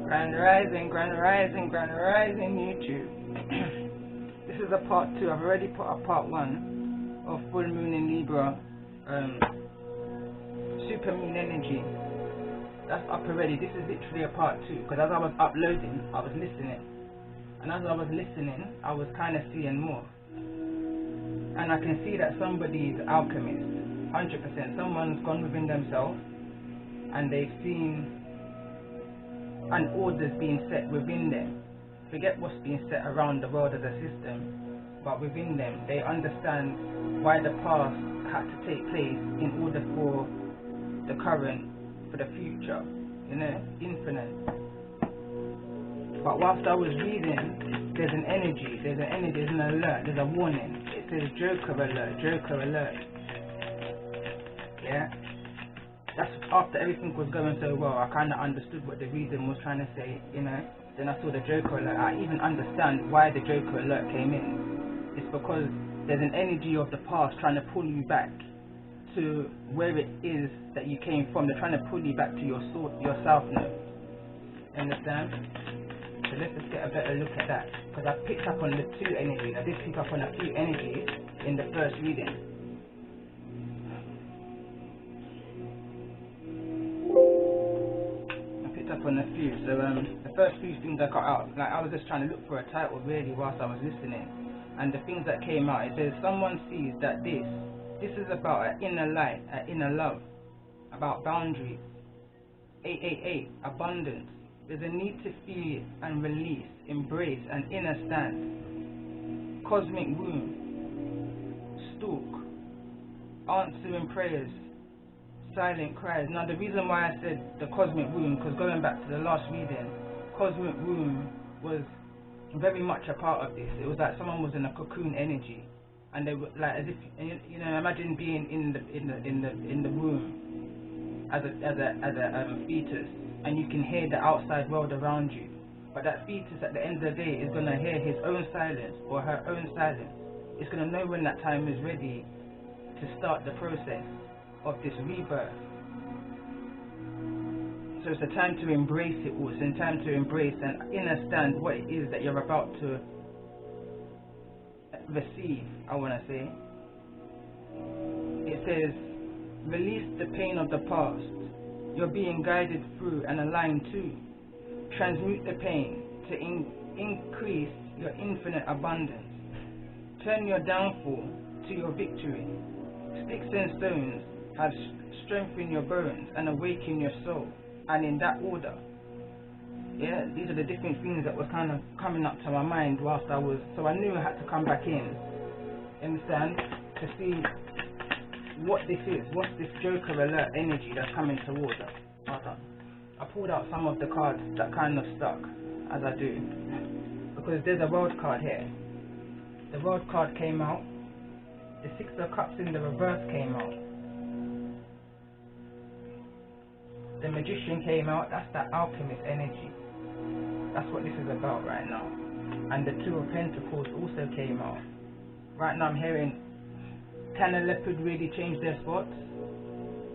Grand Rising, Grand Rising, Grand Rising YouTube. This is a part 2. I've already put up part 1 of full moon in Libra, SuperMoon energy. That's up already. This is literally a part 2 because as I was uploading, I was listening, and as I was listening, I was kind of seeing more. And I can see that somebody's alchemist, 100%. Someone's gone within themselves and they've seen an order's being set within them. Forget what's being set around the world as a system, but within them, they understand why the past had to take place in order for the current, for the future, you know, infinite. But whilst I was reading, there's an energy, there's an alert, there's a warning. It says Joker alert, Joker alert. Yeah? That's after everything was going so well. I kind of understood what the reason was trying to say, you know. Then I saw the Joker alert. I even understand why the Joker alert came in. It's because there's an energy of the past trying to pull you back to where it is that you came from. They're trying to pull you back to your self node. Understand? So let's just get a better look at that, because I picked up on the 2 energies. I did pick up on a few energies in the first reading. I picked up on a few. So the first few things I got out, like I was just trying to look for a title really whilst I was listening, and the things that came out, it says someone sees that this is about an inner light, an inner love, about boundaries. 888, abundance. There's a need to feel and release, embrace an inner stand. Cosmic womb, stalk, answering prayers, silent cries. Now the reason why I said the cosmic womb, because going back to the last reading, cosmic womb was very much a part of this. It was like someone was in a cocoon energy, and they were like, as if, you know, imagine being in the womb as a fetus, and you can hear the outside world around you, but that fetus at the end of the day is going to hear his own silence or her own silence. It's going to know when that time is ready to start the process of this rebirth. So it's a time to embrace it all. It's a time to embrace and understand what it is that you're about to receive, I want to say. It says, release the pain of the past. You're being guided through and aligned to. Transmute the pain to increase your infinite abundance. Turn your downfall to your victory. Sticks and stones have strengthened your bones and awakened your soul. And in that order. Yeah, these are the different things that were kind of coming up to my mind whilst I was, so I knew I had to come back in, understand, to see what this is. What's this Joker alert energy that's coming towards us? I pulled out some of the cards that kind of stuck, as I do, because there's a world card here. The world card came out. The 6 of Cups in the reverse came out. The Magician came out. That's that alchemist energy. That's what this is about right now. And the 2 of Pentacles also came out. Right now I'm hearing, can a leopard really change their spots?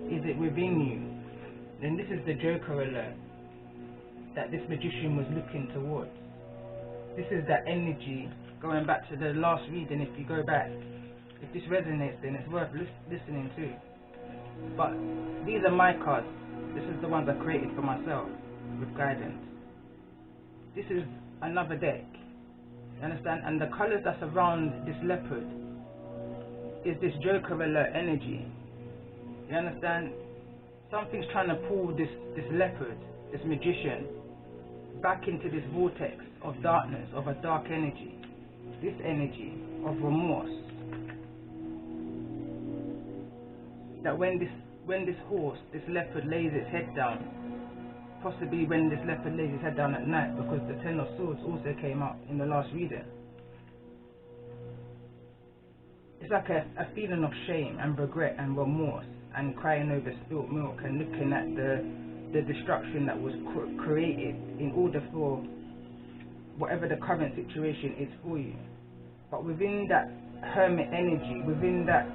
Is it within you? Then this is the Joker alert that this Magician was looking towards. This is that energy, going back to the last reading. If you go back, if this resonates, then it's worth listening to. But these are my cards. This is the ones I created for myself with guidance. This is another deck. You understand? And the colors that's around this leopard is this Joker alert energy. You understand? Something's trying to pull this leopard, this Magician, back into this vortex of darkness, of a dark energy. This energy of remorse. That when this horse, this leopard, lays its head down, possibly when this leopard lays its head down at night, because the 10 of Swords also came up in the last reading. It's like a feeling of shame and regret and remorse and crying over spilt milk and looking at the destruction that was created in order for whatever the current situation is for you. But within that hermit energy, within that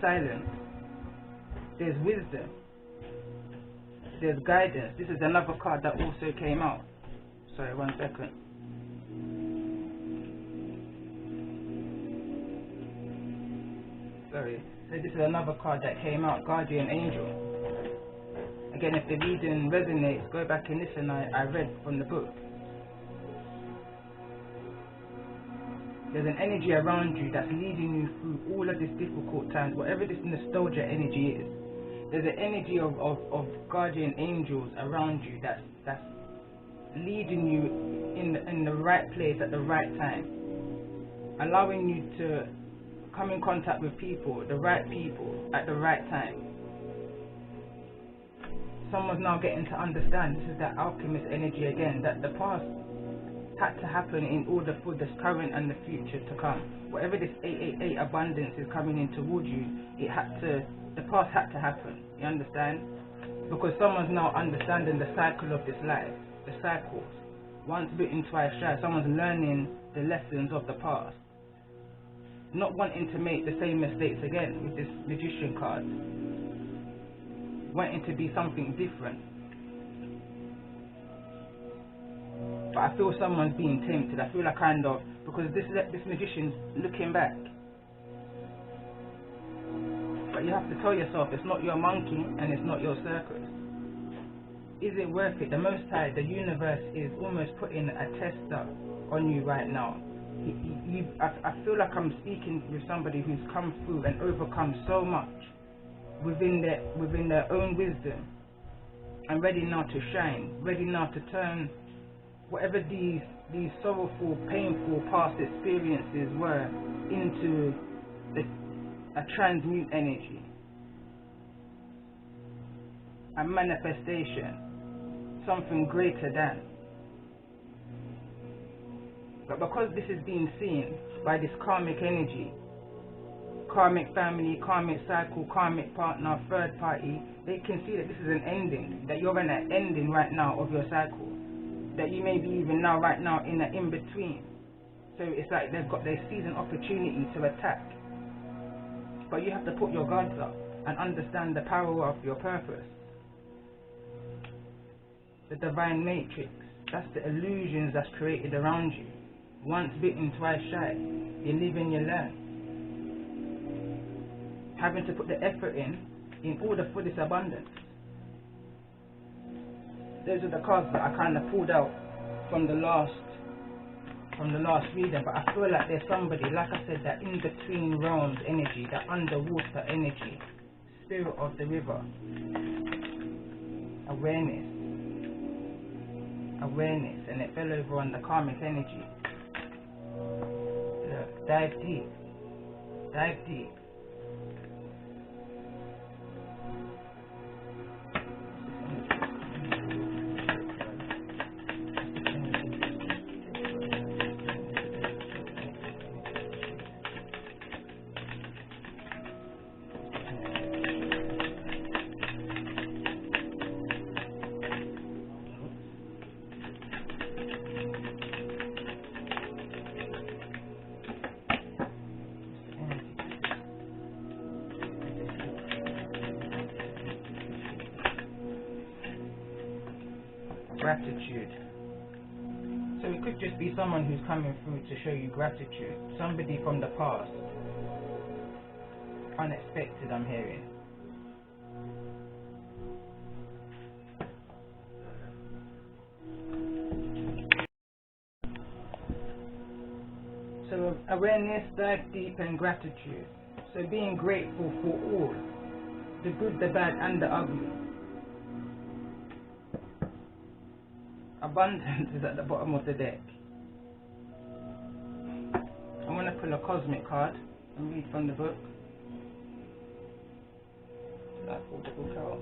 silence, there's wisdom. There's guidance. This is another card that also came out. Sorry, 1 second. Sorry. So this is another card that came out, Guardian Angel. Again, if the reading resonates, go back and listen. I read from the book. There's an energy around you that's leading you through all of these difficult times, whatever this nostalgia energy is. There's an energy of guardian angels around you that's leading you in the right place at the right time, allowing you to come in contact with people, the right people at the right time. Someone's now getting to understand, this is that alchemist energy again, that the past had to happen in order for this current and the future to come. Whatever this 888 abundance is coming in towards you, the past had to happen. You understand? Because someone's now understanding the cycle of this life, the cycles. Once bitten, twice shy. Someone's learning the lessons of the past, not wanting to make the same mistakes again with this magician card, wanting to be something different. But I feel someone's being tempted. I feel like because this magician's looking back. But you have to tell yourself, it's not your monkey and it's not your circus. Is it worth it? The Most High, the universe, is almost putting a tester on you right now. I feel like I'm speaking with somebody who's come through and overcome so much within their own wisdom, and ready now to shine, ready now to turn whatever these sorrowful, painful past experiences were into a transmute energy, a manifestation, something greater than. But because this is being seen by this karmic energy, karmic family, karmic cycle, karmic partner, third party, they can see that this is an ending, that you're in an ending right now of your cycle, that you may be even now right now in an in-between. So it's like they seize an opportunity to attack. But you have to put your guards up and understand the power of your purpose. The divine matrix, that's the illusions that's created around you. Once bitten, twice shy. You live and you learn. Having to put the effort in order for this abundance. Those are the cards that I kind of pulled out from the last reading, but I feel like there's somebody, like I said, that in between realms energy, that underwater energy, spirit of the river, awareness, and it fell over on the karmic energy. Look, dive deep. Gratitude. So it could just be someone who's coming through to show you gratitude. Somebody from the past. Unexpected, I'm hearing. So awareness, dive deep, and gratitude. So being grateful for all. The good, the bad, and the ugly. Abundance is at the bottom of the deck. I want to pull a cosmic card and read from the book. I pulled the book out.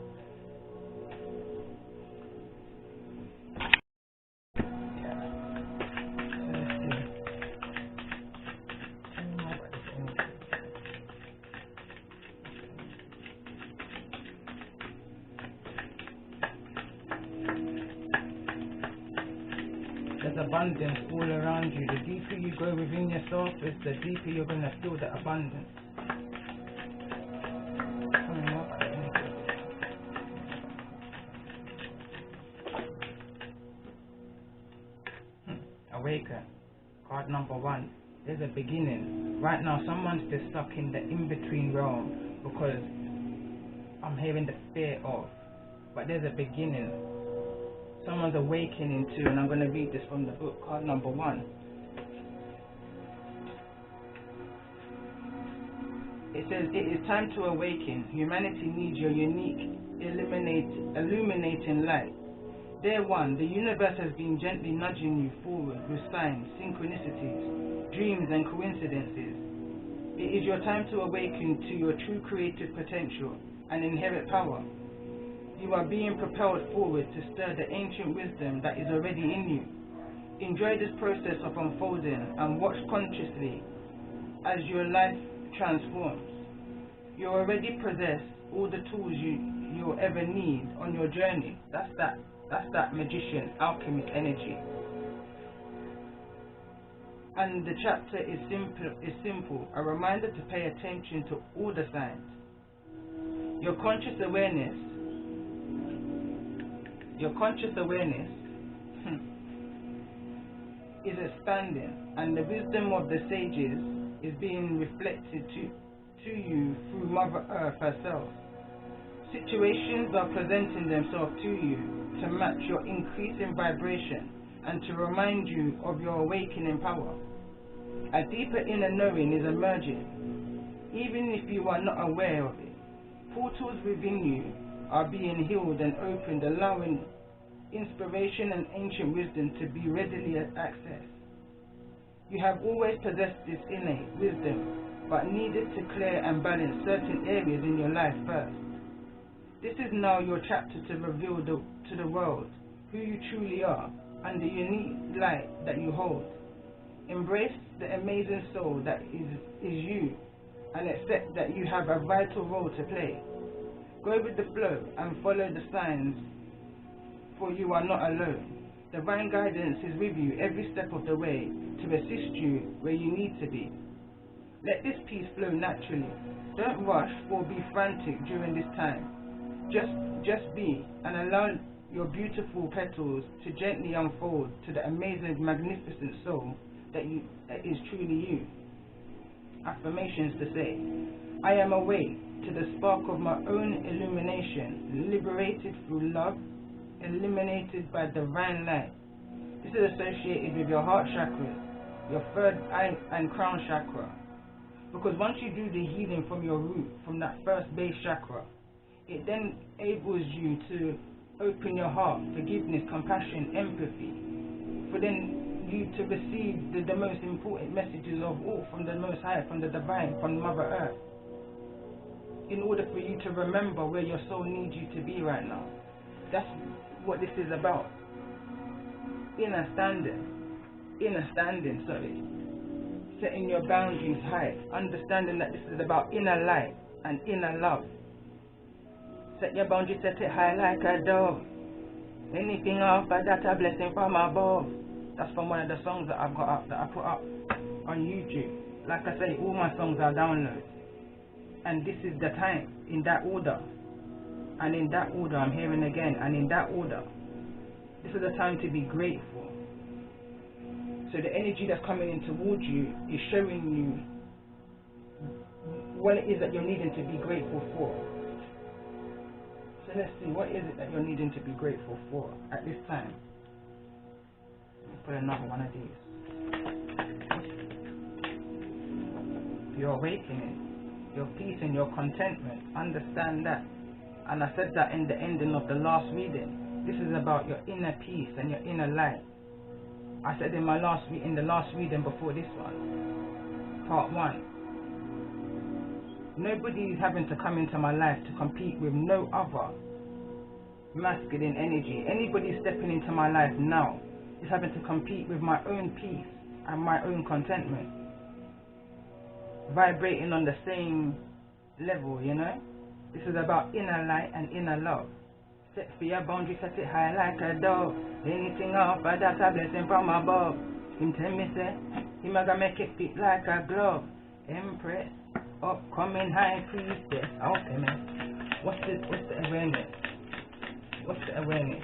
There's abundance all around you. The deeper you go within yourself, the deeper you're going to feel the abundance. Awaken. Card number 1. There's a beginning. Right now, someone's just stuck in the in-between realm because I'm hearing the fear of. But there's a beginning. Someone's awakening too, and I'm going to read this from the book. Card number 1. It says, it is time to awaken. Humanity needs your unique, illuminating light. Dear one, the universe has been gently nudging you forward with signs, synchronicities, dreams and coincidences. It is your time to awaken to your true creative potential and inherent power. You are being propelled forward to stir the ancient wisdom that is already in you. Enjoy this process of unfolding and watch consciously as your life transforms. You already possess all the tools you'll ever need on your journey. That's that magician, alchemist energy. And the chapter is simple, a reminder to pay attention to all the signs. Your conscious awareness is expanding, and the wisdom of the sages is being reflected to you through Mother Earth herself. Situations are presenting themselves to you to match your increasing vibration and to remind you of your awakening power. A deeper inner knowing is emerging, even if you are not aware of it. Portals within you are being healed and opened, allowing inspiration and ancient wisdom to be readily accessed. You have always possessed this innate wisdom, but needed to clear and balance certain areas in your life first. This is now your chapter to reveal to the world who you truly are and the unique light that you hold. Embrace the amazing soul that is you, and accept that you have a vital role to play. Go with the flow and follow the signs, for you are not alone. Divine guidance is with you every step of the way to assist you where you need to be. Let this peace flow naturally. Don't rush or be frantic during this time. Just be, and allow your beautiful petals to gently unfold to the amazing, magnificent soul that is truly you. Affirmations to say: I am awake to the spark of my own illumination, liberated through love, illuminated by divine light. This is associated with your heart chakra, your third eye and crown chakra. Because once you do the healing from your root, from that first base chakra, it then enables you to open your heart, forgiveness, compassion, empathy, for then you to receive the most important messages of all from the Most High, from the Divine, from Mother Earth, in order for you to remember where your soul needs you to be right now. That's what this is about. Inner standing, setting your boundaries high, understanding that this is about inner light and inner love. Set your boundaries, set it high like a dove. Anything off of that, a blessing from above. That's from one of the songs that I've got up, that I put up on YouTube. Like I say, all my songs are downloads. And this is the time, in that order. And in that order, I'm hearing again, and in that order. This is the time to be grateful. So the energy that's coming in towards you is showing you what it is that you're needing to be grateful for. So let's see, what is it that you're needing to be grateful for at this time? Let's put another one of these. Your awakening, your peace and your contentment. Understand that. And I said that in the ending of the last reading. This is about your inner peace and your inner light. I said in the last reading before this one, part 1. Nobody is having to come into my life to compete with no other masculine energy. Anybody stepping into my life now is having to compete with my own peace and my own contentment. Vibrating on the same level, you know? This is about inner light and inner love. Set for your boundary, set it high like a dove. Anything off of that, a blessing from above. Him tell me say, him a gonna make it fit like a glove. Empress, upcoming high priestess. Okay, man. What's the awareness? What's the awareness?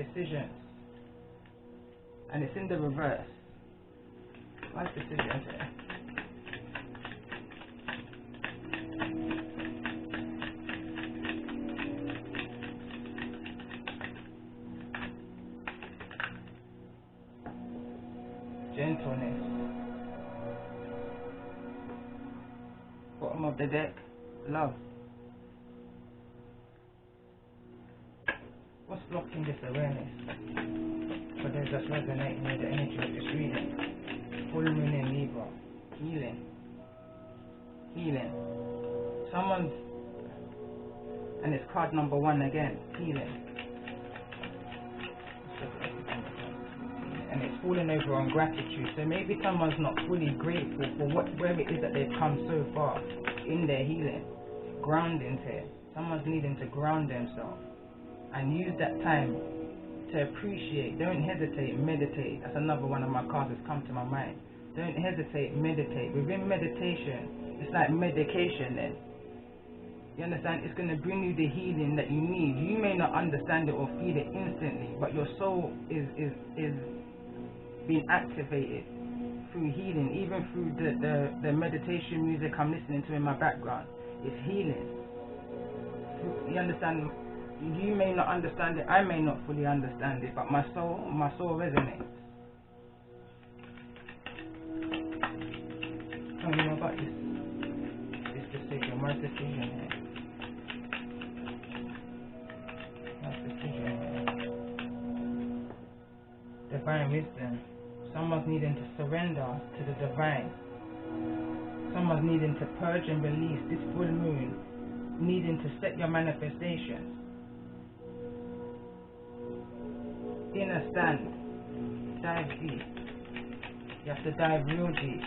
decisions, and it's in the reverse. Why is decisions here? Gentleness. Bottom of the deck, love. What's blocking this awareness? For those that's resonating with the energy of this reading. Full moon in Libra. Healing. Healing. Someone's, and it's card number 1 again. Healing. And it's falling over on gratitude. So maybe someone's not fully grateful for where it is that they've come so far in their healing. Grounding's here. Someone's needing to ground themselves and use that time to appreciate. Don't hesitate, meditate. That's another one of my cards that's come to my mind. Don't hesitate, meditate. Within meditation, it's like medication then. You understand? It's going to bring you the healing that you need. You may not understand it or feel it instantly, but your soul is being activated through healing, even through the meditation music I'm listening to in my background. It's healing. You understand? You may not understand it, I may not fully understand it, but my soul resonates. Oh, you know about this decision. Where's decision here? Where's decision here? Divine wisdom. Someone's needing to surrender to the divine. Someone's needing to purge and release this full moon, needing to set your manifestations. Inner stand. Dive deep. You have to dive real deep.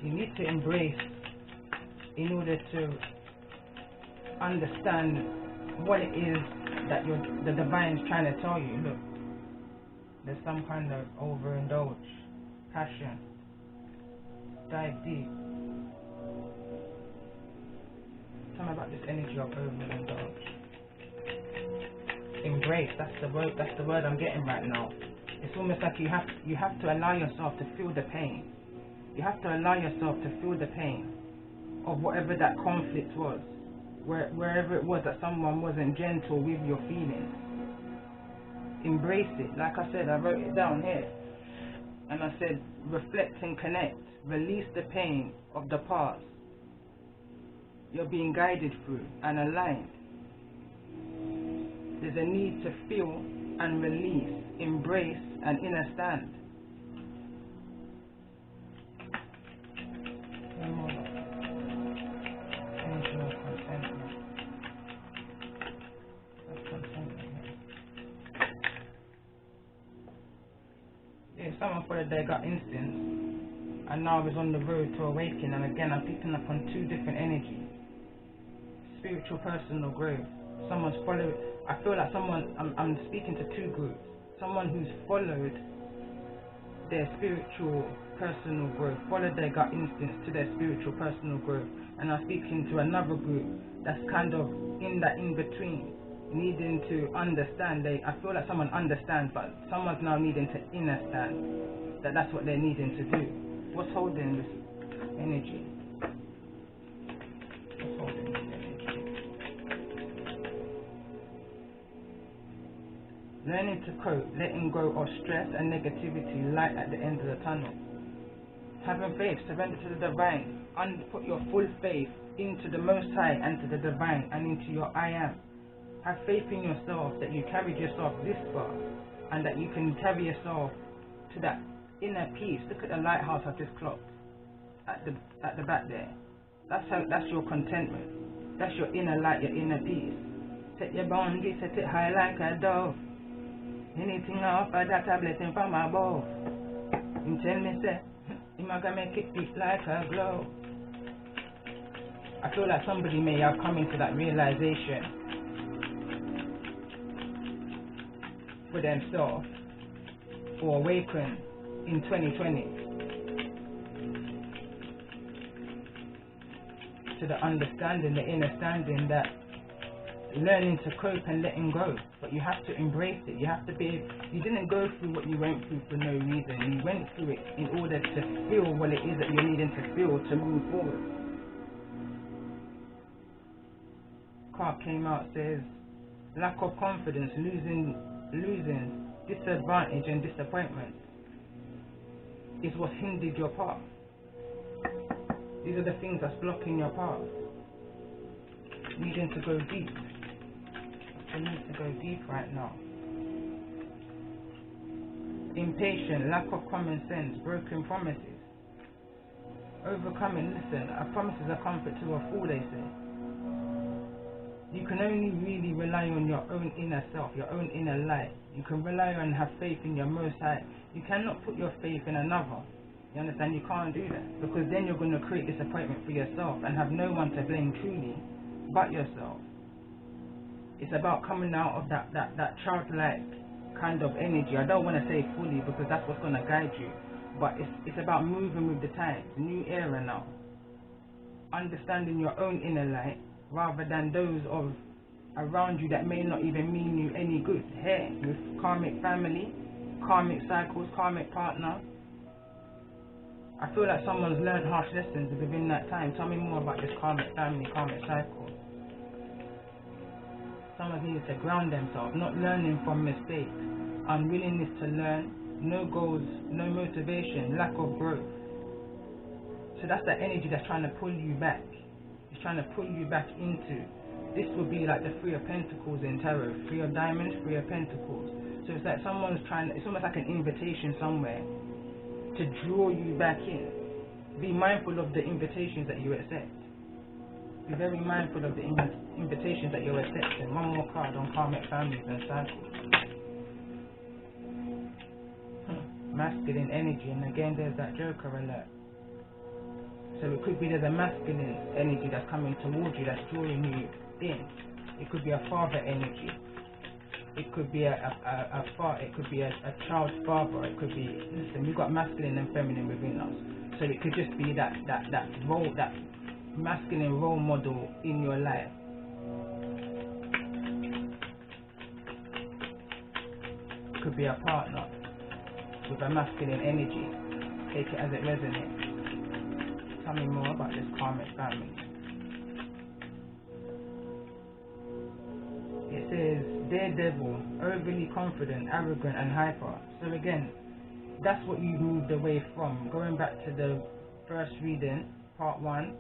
You need to embrace in order to understand what it is that the divine is trying to tell you. Look, there's some kind of overindulge, passion. Dive deep. Tell me about this energy of overindulge. Embrace. That's the word I'm getting right now. It's almost like you have to allow yourself to feel the pain. You have to allow yourself to feel the pain of whatever that conflict was, wherever it was that someone wasn't gentle with your feelings. Embrace it. Like I said, I wrote it down here, and I said, reflect and connect. Release the pain of the past. You're being guided through and aligned. There's a need to feel and release, embrace and inner stand. Yeah, someone thought that they got instincts, and now is on the road to awaken. And again, I'm picking up on 2 different energies. Spiritual, personal growth. Someone's followed. I feel like I'm speaking to 2 groups. Someone who's followed their spiritual, personal growth, followed their gut instincts to their spiritual, personal growth. And I'm speaking to another group that's kind of in that in-between, needing to understand. I feel like someone understands, but someone's now needing to understand that's what they're needing to do. What's holding this energy? What's holding this energy? Learning to cope, letting go of stress and negativity, light at the end of the tunnel. Having faith, surrender to the divine, and put your full faith into the Most High and to the divine and into your I am. Have faith in yourself that you carried yourself this far and that you can carry yourself to that inner peace. Look at the lighthouse I've just clocked at the back there. That's your contentment. That's your inner light, your inner peace. Set your boundaries, set it high like a dove. Anything off of that a blessing from above. You tell me say, I'm gonna make it fit like a glow. I feel like somebody may have come into that realization for themselves or awaken in 2020. to the understanding, the inner standing, that learning to cope and letting go. But you have to embrace it. You have to be, you didn't go through what you went through for no reason. You went through it in order to feel what it is that you're needing to feel to move forward. Card came out, says lack of confidence, losing, disadvantage and disappointment is what hindered your path. These are the things that's blocking your path. Needing to go deep. I need to go deep right now. Impatient, lack of common sense, broken promises. Overcoming, listen, a promise is a comfort to a fool, they say. You can only really rely on your own inner self, your own inner light. You can rely on and have faith in your Most High. You cannot put your faith in another. You understand? You can't do that, because then you're going to create disappointment for yourself and have no one to blame truly but yourself. It's about coming out of that childlike kind of energy. I don't want to say fully, because that's what's going to guide you, but it's about moving with the times. New era now. Understanding your own inner light rather than those of around you that may not even mean you any good. Here, with karmic family, karmic cycles, karmic partner, I feel like someone's learned harsh lessons within that time. Tell me more about this karmic family, karmic cycle. Someone's needed to ground themselves, not learning from mistakes, unwillingness to learn, no goals, no motivation, lack of growth. So that's that energy that's trying to pull you back. It's trying to pull you back into. This would be like the Three of Pentacles in tarot. Three of Diamonds, Three of Pentacles. So it's like someone's trying, it's almost like an invitation somewhere to draw you back in. Be mindful of the invitations that you accept. Be very mindful of the invitations that you're accepting. One more card on karmic families and cycles. Masculine energy, and again there's that Joker alert. So it could be there's a masculine energy that's coming towards you, that's drawing you in. It could be a father energy. It could be it could be a child's father. It could be, listen, we've got masculine and feminine within us. So it could just be that role, that masculine role model in your life. It could be a partner with a masculine energy. Take it as it resonates. Tell me more about this karmic family. It says daredevil, overly confident, arrogant and hyper. So again, that's what you moved away from. Going back to the first reading, part 1,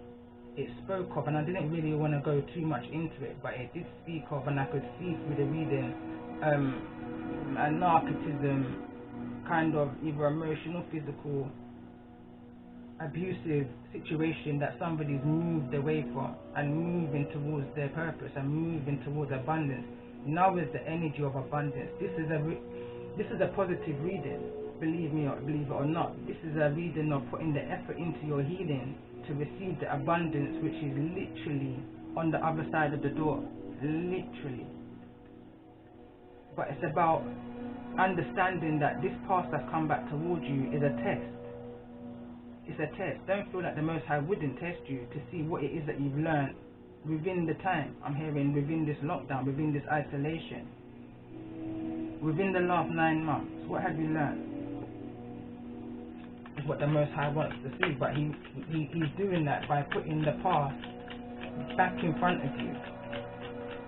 it spoke of, and I didn't really want to go too much into it, but it did speak of, and I could see through the reading, a narcissism, kind of either emotional, physical, abusive situation that somebody's moved away from and moving towards their purpose and moving towards abundance. Now is the energy of abundance. This is a positive reading, believe me or believe it or not. This is a reading of putting the effort into your healing to receive the abundance which is literally on the other side of the door. Literally. But it's about understanding that this path that's come back towards you is a test. It's a test. Don't feel like the Most High wouldn't test you to see what it is that you've learned within the time. I'm hearing within this lockdown, within this isolation, within the last 9 months. What have you learned? Is what the Most High wants to see. But he's doing that by putting the past back in front of you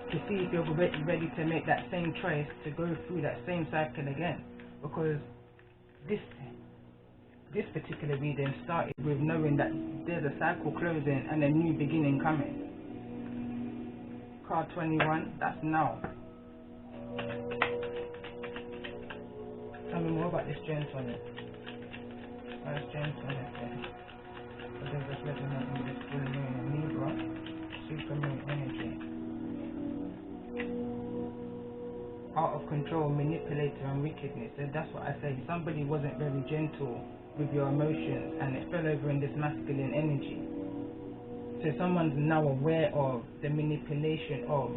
to see if you're ready to make that same choice, to go through that same cycle again. Because this particular reading started with knowing that there's a cycle closing and a new beginning coming. Card 21, that's now. Tell me more about this gentleman. Where's gentleman then? What does this resonate with this full moon in Libra? SuperMoon energy. Out of control, manipulator and wickedness. So that's what I say. Somebody wasn't very gentle with your emotions and it fell over in this masculine energy. So someone's now aware of the manipulation of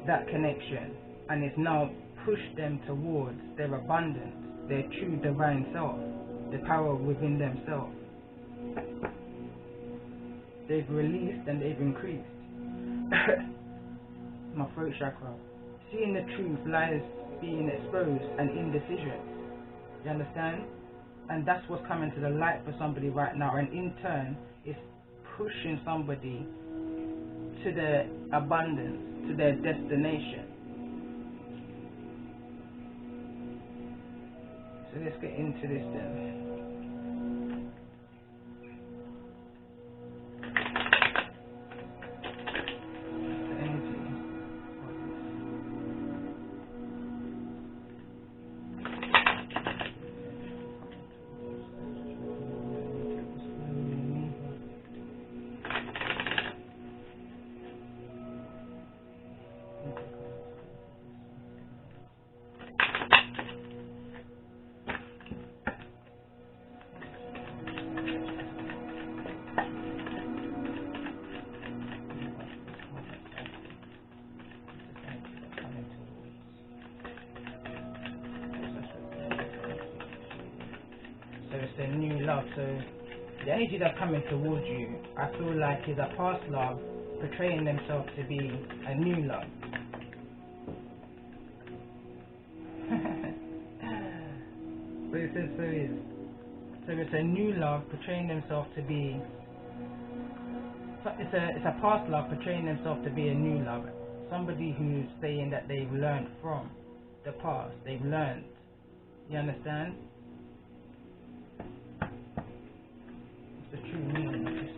that connection, and it's now pushed them towards their abundance, their true divine self, the power within themselves. they've released and they've increased. My throat chakra. Seeing the truth, lies being exposed, and indecision. You understand? And that's what's coming to the light for somebody right now, and in turn it's pushing somebody to their abundance, to their destination. So let's get into this then. So it's a new love. So the energy that's coming towards you, I feel like is a past love portraying themselves to be a new love. So it's a new love portraying themselves to be. It's a past love portraying themselves to be a new love. Somebody who's saying that they've learned from the past. They've learned. You understand? It's the true meaning of this.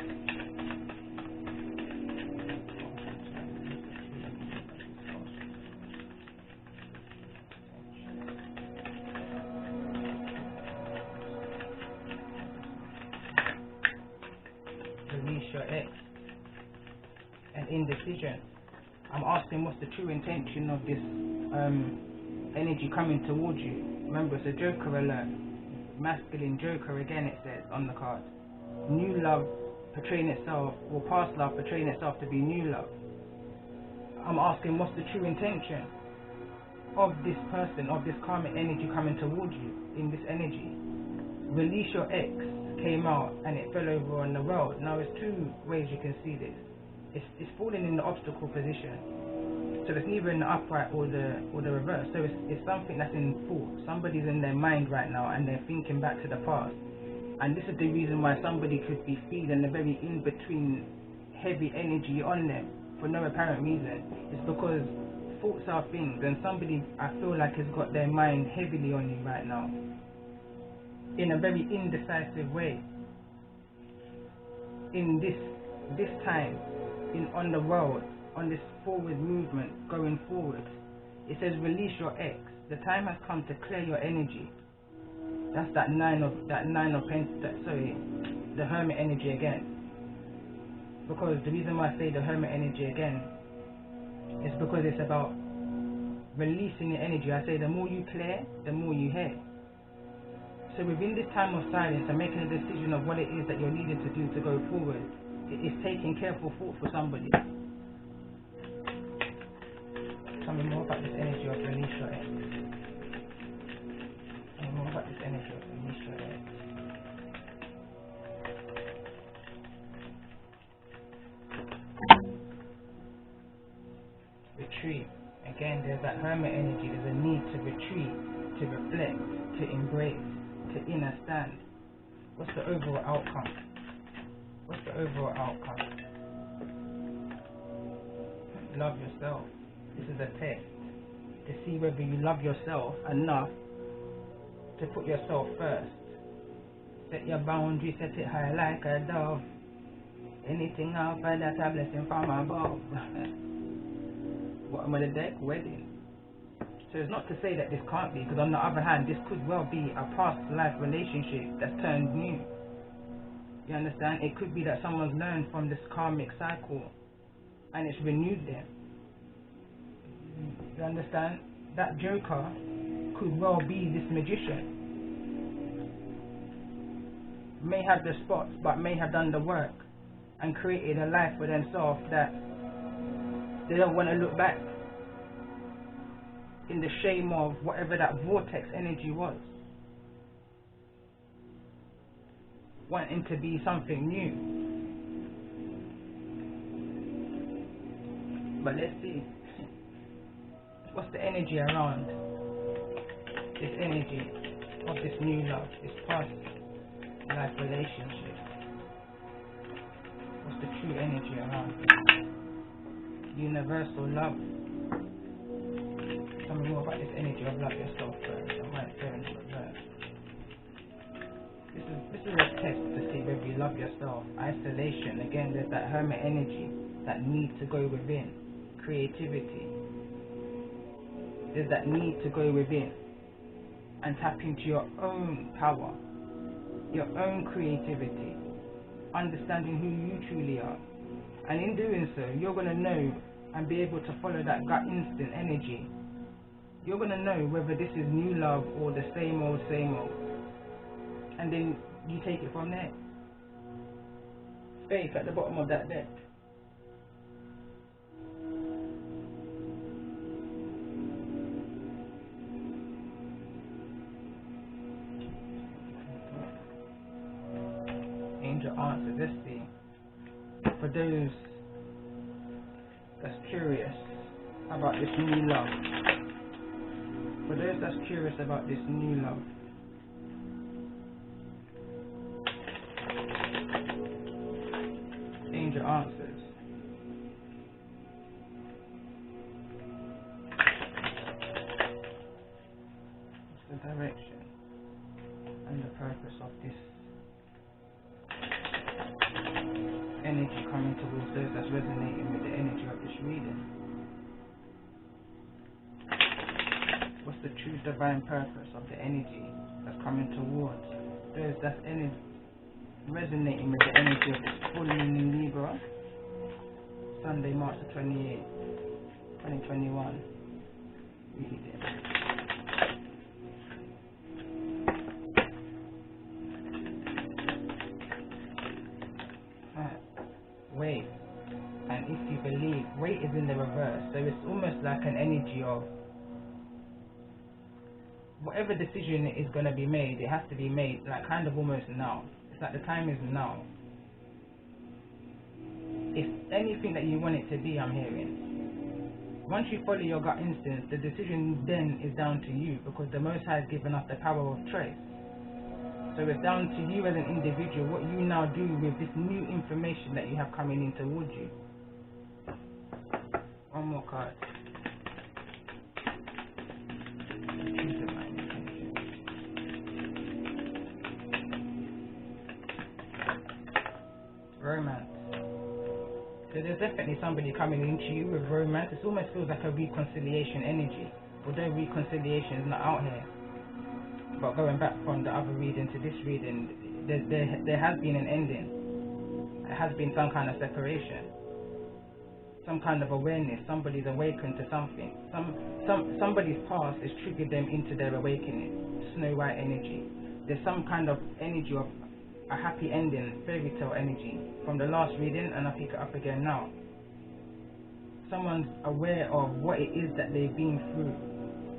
Release your ex. And indecision. I'm asking what's the true intention of this energy coming towards you. Remember, it's a joker alert. Masculine joker again, it says on the card. New love portraying itself, or past love portraying itself to be new love. I'm asking what's the true intention of this person, of this karmic energy coming towards you in this energy. Release your ex came out and it fell over on the road. Now there's two ways you can see this. It's falling in the obstacle position, so it's neither in the upright or the reverse. So it's something that's in thought. Somebody's in their mind right now and they're thinking back to the past, and this is the reason why somebody could be feeling a very in-between heavy energy on them for no apparent reason. It's because thoughts are things, and somebody, I feel like, has got their mind heavily on you right now in a very indecisive way in this time. On the road, on this forward movement, going forward, it says release your ex. The time has come to clear your energy. That's the Hermit energy again. Because the reason why I say the Hermit energy again is because it's about releasing your energy. I say the more you clear, the more you hear. So within this time of silence and making a decision of what it is that you're needing to do to go forward, it is taking careful thought for somebody. Tell me more about this energy of release your ex. Tell me more about this energy of release your ex. Retreat. Again, there's that Hermit energy. There's a need to retreat, to reflect, to embrace, to understand. What's the overall outcome? What's the overall outcome? Love yourself. This is a test to see whether you love yourself enough to put yourself first. Set your boundary, set it high like a dove. Anything outside that's a blessing from above. Bottom of the deck, wedding. So it's not to say that this can't be, because on the other hand, this could well be a past life relationship that's turned new. You understand? It could be that someone's learned from this karmic cycle and it's renewed them. You understand? That joker could well be this magician. May have the spots, but may have done the work and created a life for themselves that they don't want to look back in the shame of whatever that vortex energy was. Wanting to be something new. But let's see. What's the energy around this energy of this new love, this past life relationship? What's the true energy around it? Universal love. Tell me more about this energy of love yourself first. I might turn to reverse. This is a test to see whether you love yourself. Isolation. Again, there's that hermit energy, that need to go within. Creativity. There's that need to go within and tap into your own power, your own creativity, understanding who you truly are. And in doing so, you're going to know and be able to follow that gut instinct energy. You're going to know whether this is new love or the same old, same old. And then you take it from there. Faith at the bottom of that deck. Angel answers. Let's see. For those that's curious about this new love. For those that's curious about this new love. Angel answers. What's the direction and the purpose of this energy coming towards those that's resonating with the energy of this reading? What's the true divine purpose of the energy that's coming towards those that's resonating with the energy of this full moon in Libra? Sunday, March the 28th, 2021. Reading. Wait, and if you believe, wait is in the reverse, so it's almost like an energy of whatever decision is going to be made, it has to be made like kind of almost now. It's like the time is now. If anything that you want it to be, I'm hearing. Once you follow your gut instincts, the decision then is down to you, because the Most High has given us the power of choice. So it's down to you as an individual what you now do with this new information that you have coming in towards you. One more card. Romance. So there's definitely somebody coming into you with romance. It almost feels like a reconciliation energy, although reconciliation is not out here. But going back from the other reading to this reading, there has been an ending. There has been some kind of separation, some kind of awareness. Somebody's awakened to something. Somebody's past has triggered them into their awakening. Snow White energy. There's some kind of energy of a happy ending, fairy tale energy from the last reading, and I pick it up again now. Someone's aware of what it is that they've been through.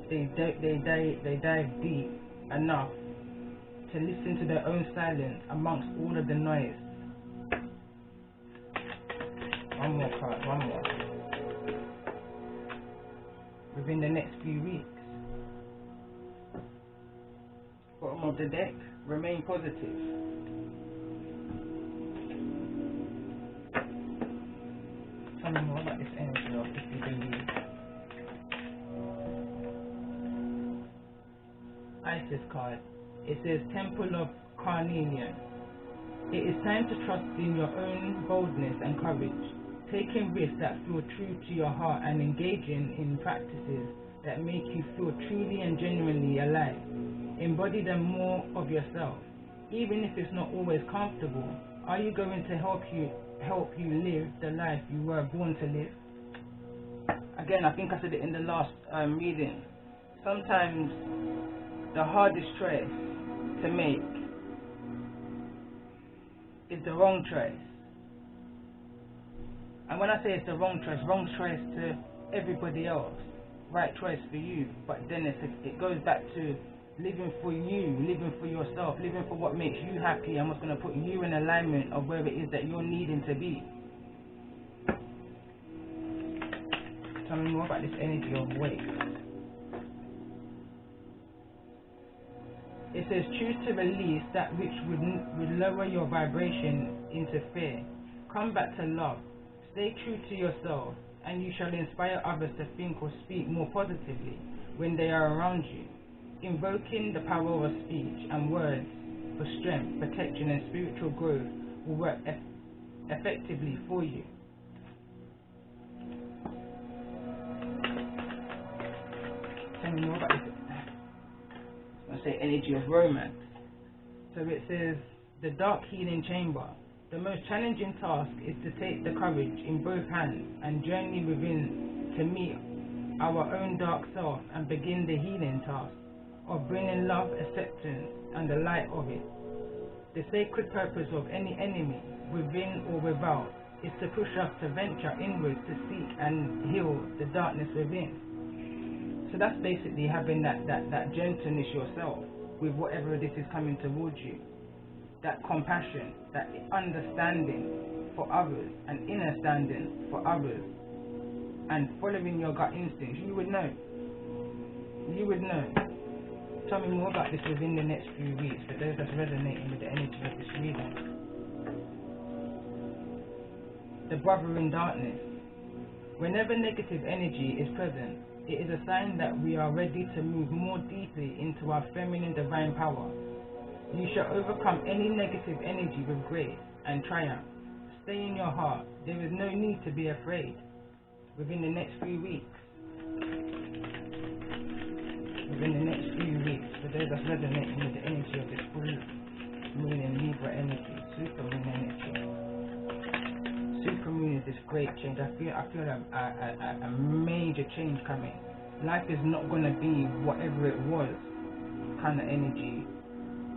They dive deep enough to listen to their own silence amongst all of the noise. One more card, one more. Within the next few weeks. Bottom of the deck, remain positive. Tell me more about this energy of if you believe. Isis card. It says Temple of Carnelian. It is time to trust in your own boldness and courage, taking risks that feel true to your heart and engaging in practices that make you feel truly and genuinely alive. Embody them more of yourself, even if it's not always comfortable. Are you going to help you live the life you were born to live? Again, I think I said it in the last reading. Sometimes the hardest choice to make is the wrong choice. And when I say it's the wrong choice to everybody else, right choice for you. But then it goes back to living for you, living for yourself, living for what makes you happy and what's going to put you in alignment of where it is that you're needing to be. Tell me more about this energy of weight. It says, choose to release that which would lower your vibration into fear. Come back to love. Stay true to yourself, and you shall inspire others to think or speak more positively when they are around you. Invoking the power of speech and words for strength, protection, and spiritual growth will work effectively for you. Tell me more about this. I say energy of romance. So it says, the dark healing chamber. The most challenging task is to take the courage in both hands and journey within to meet our own dark self and begin the healing task of bringing love, acceptance, and the light of it. The sacred purpose of any enemy, within or without, is to push us to venture inward to seek and heal the darkness within. So that's basically having that gentleness yourself with whatever this is coming towards you. That compassion, that understanding for others, and inner standing for others, and following your gut instincts. You would know. You would know. Tell me more about this within the next few weeks, for those that's resonating with the energy of this reading. The brother in darkness. Whenever negative energy is present, it is a sign that we are ready to move more deeply into our feminine divine power. You shall overcome any negative energy with grace and triumph. Stay in your heart. There is no need to be afraid. Within the next few weeks. Within the next few weeks, for those that's resonating with the energy of this full moon and Libra energy, SuperMoon energy. SuperMoon is this great change. I feel a major change coming. Life is not going to be whatever it was kind of energy.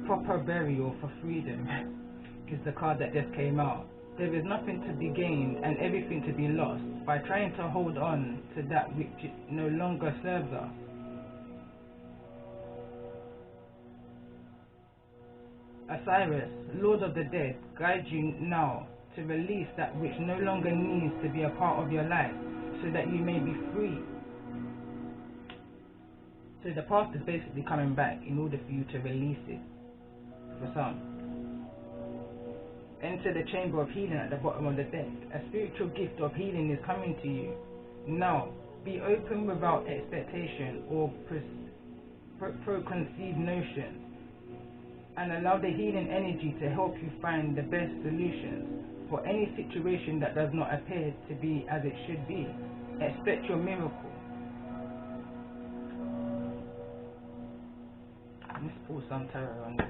Proper burial for freedom is the card that just came out. There is nothing to be gained and everything to be lost by trying to hold on to that which no longer serves us. Osiris, Lord of the Dead, guide you now to release that which no longer needs to be a part of your life, so that you may be free. So the past is basically coming back in order for you to release it. For some. Enter the chamber of healing at the bottom of the deck. A spiritual gift of healing is coming to you. Now, be open without expectation or preconceived notions, and allow the healing energy to help you find the best solutions for any situation that does not appear to be as it should be. Expect your miracle. Let's pull some tarot on this.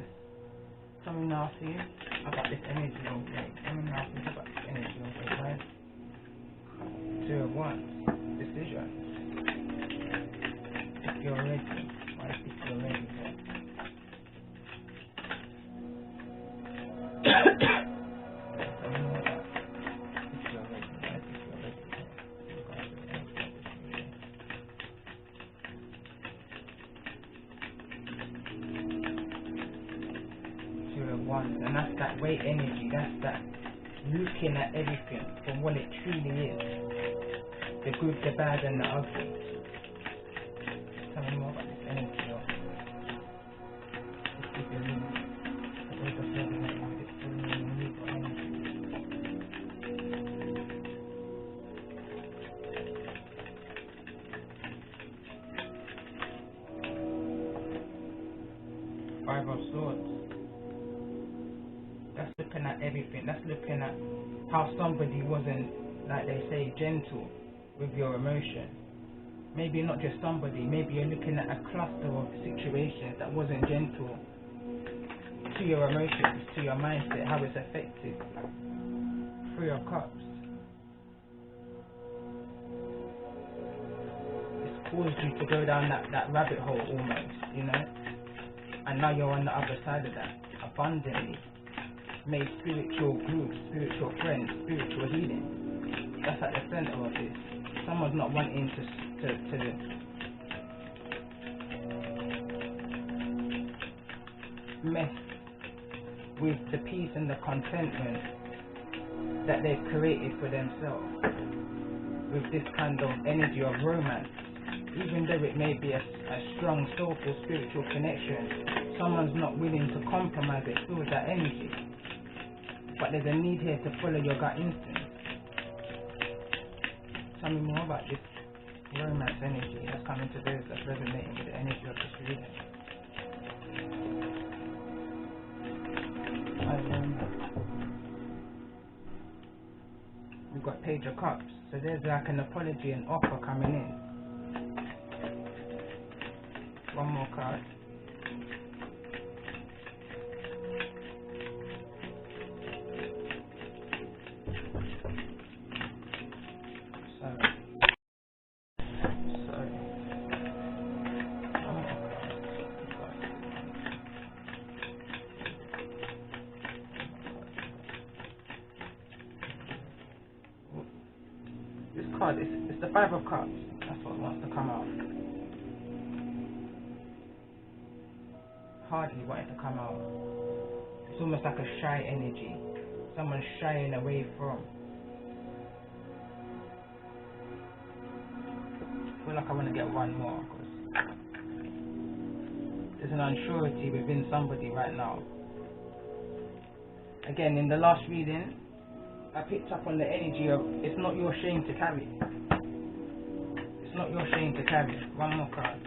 Tell me now, see, about this energy on play. Tell me now, see, about this energy on play, right? 2 of Wands, decision. If you're ready, right? If you're ready, right? Tell me more about if you're ready, right? If you're ready, and that's that weight energy, that's that looking at everything for what it truly is, the good, the bad, and the ugly. Tell me more about this energy of this moon, the way of serving it with this full moon and Libra energy. Five of Swords. That's looking at everything. That's looking at how somebody wasn't, like they say, gentle with your emotion. Maybe not just somebody, maybe you're looking at a cluster of situations that wasn't gentle to your emotions, to your mindset, how it's affected. 3 of Cups. It's caused you to go down that rabbit hole almost, you know? And now you're on the other side of that, abundantly. Made spiritual groups, spiritual friends, spiritual healing. That's at the center of this. Someone's not wanting to mess with the peace and the contentment that they've created for themselves. with this kind of energy of romance. Even though it may be a strong, soulful, spiritual connection, someone's not willing to compromise it through that energy. But there's a need here to follow your gut instinct. Tell me more about this romance energy that's coming to those that's resonating with the energy of this reading. We've got Page of Cups, so there's like an apology and offer coming in. One more card. This card, it's the Five of Cups. That's what wants to come out. Hardly wanting to come out. It's almost like a shy energy. Someone shying away from. I feel like I want to get one more because there's an unsurety within somebody right now. Again, in the last reading, I picked up on the energy of it's not your shame to carry. It's not your shame to carry. One more card.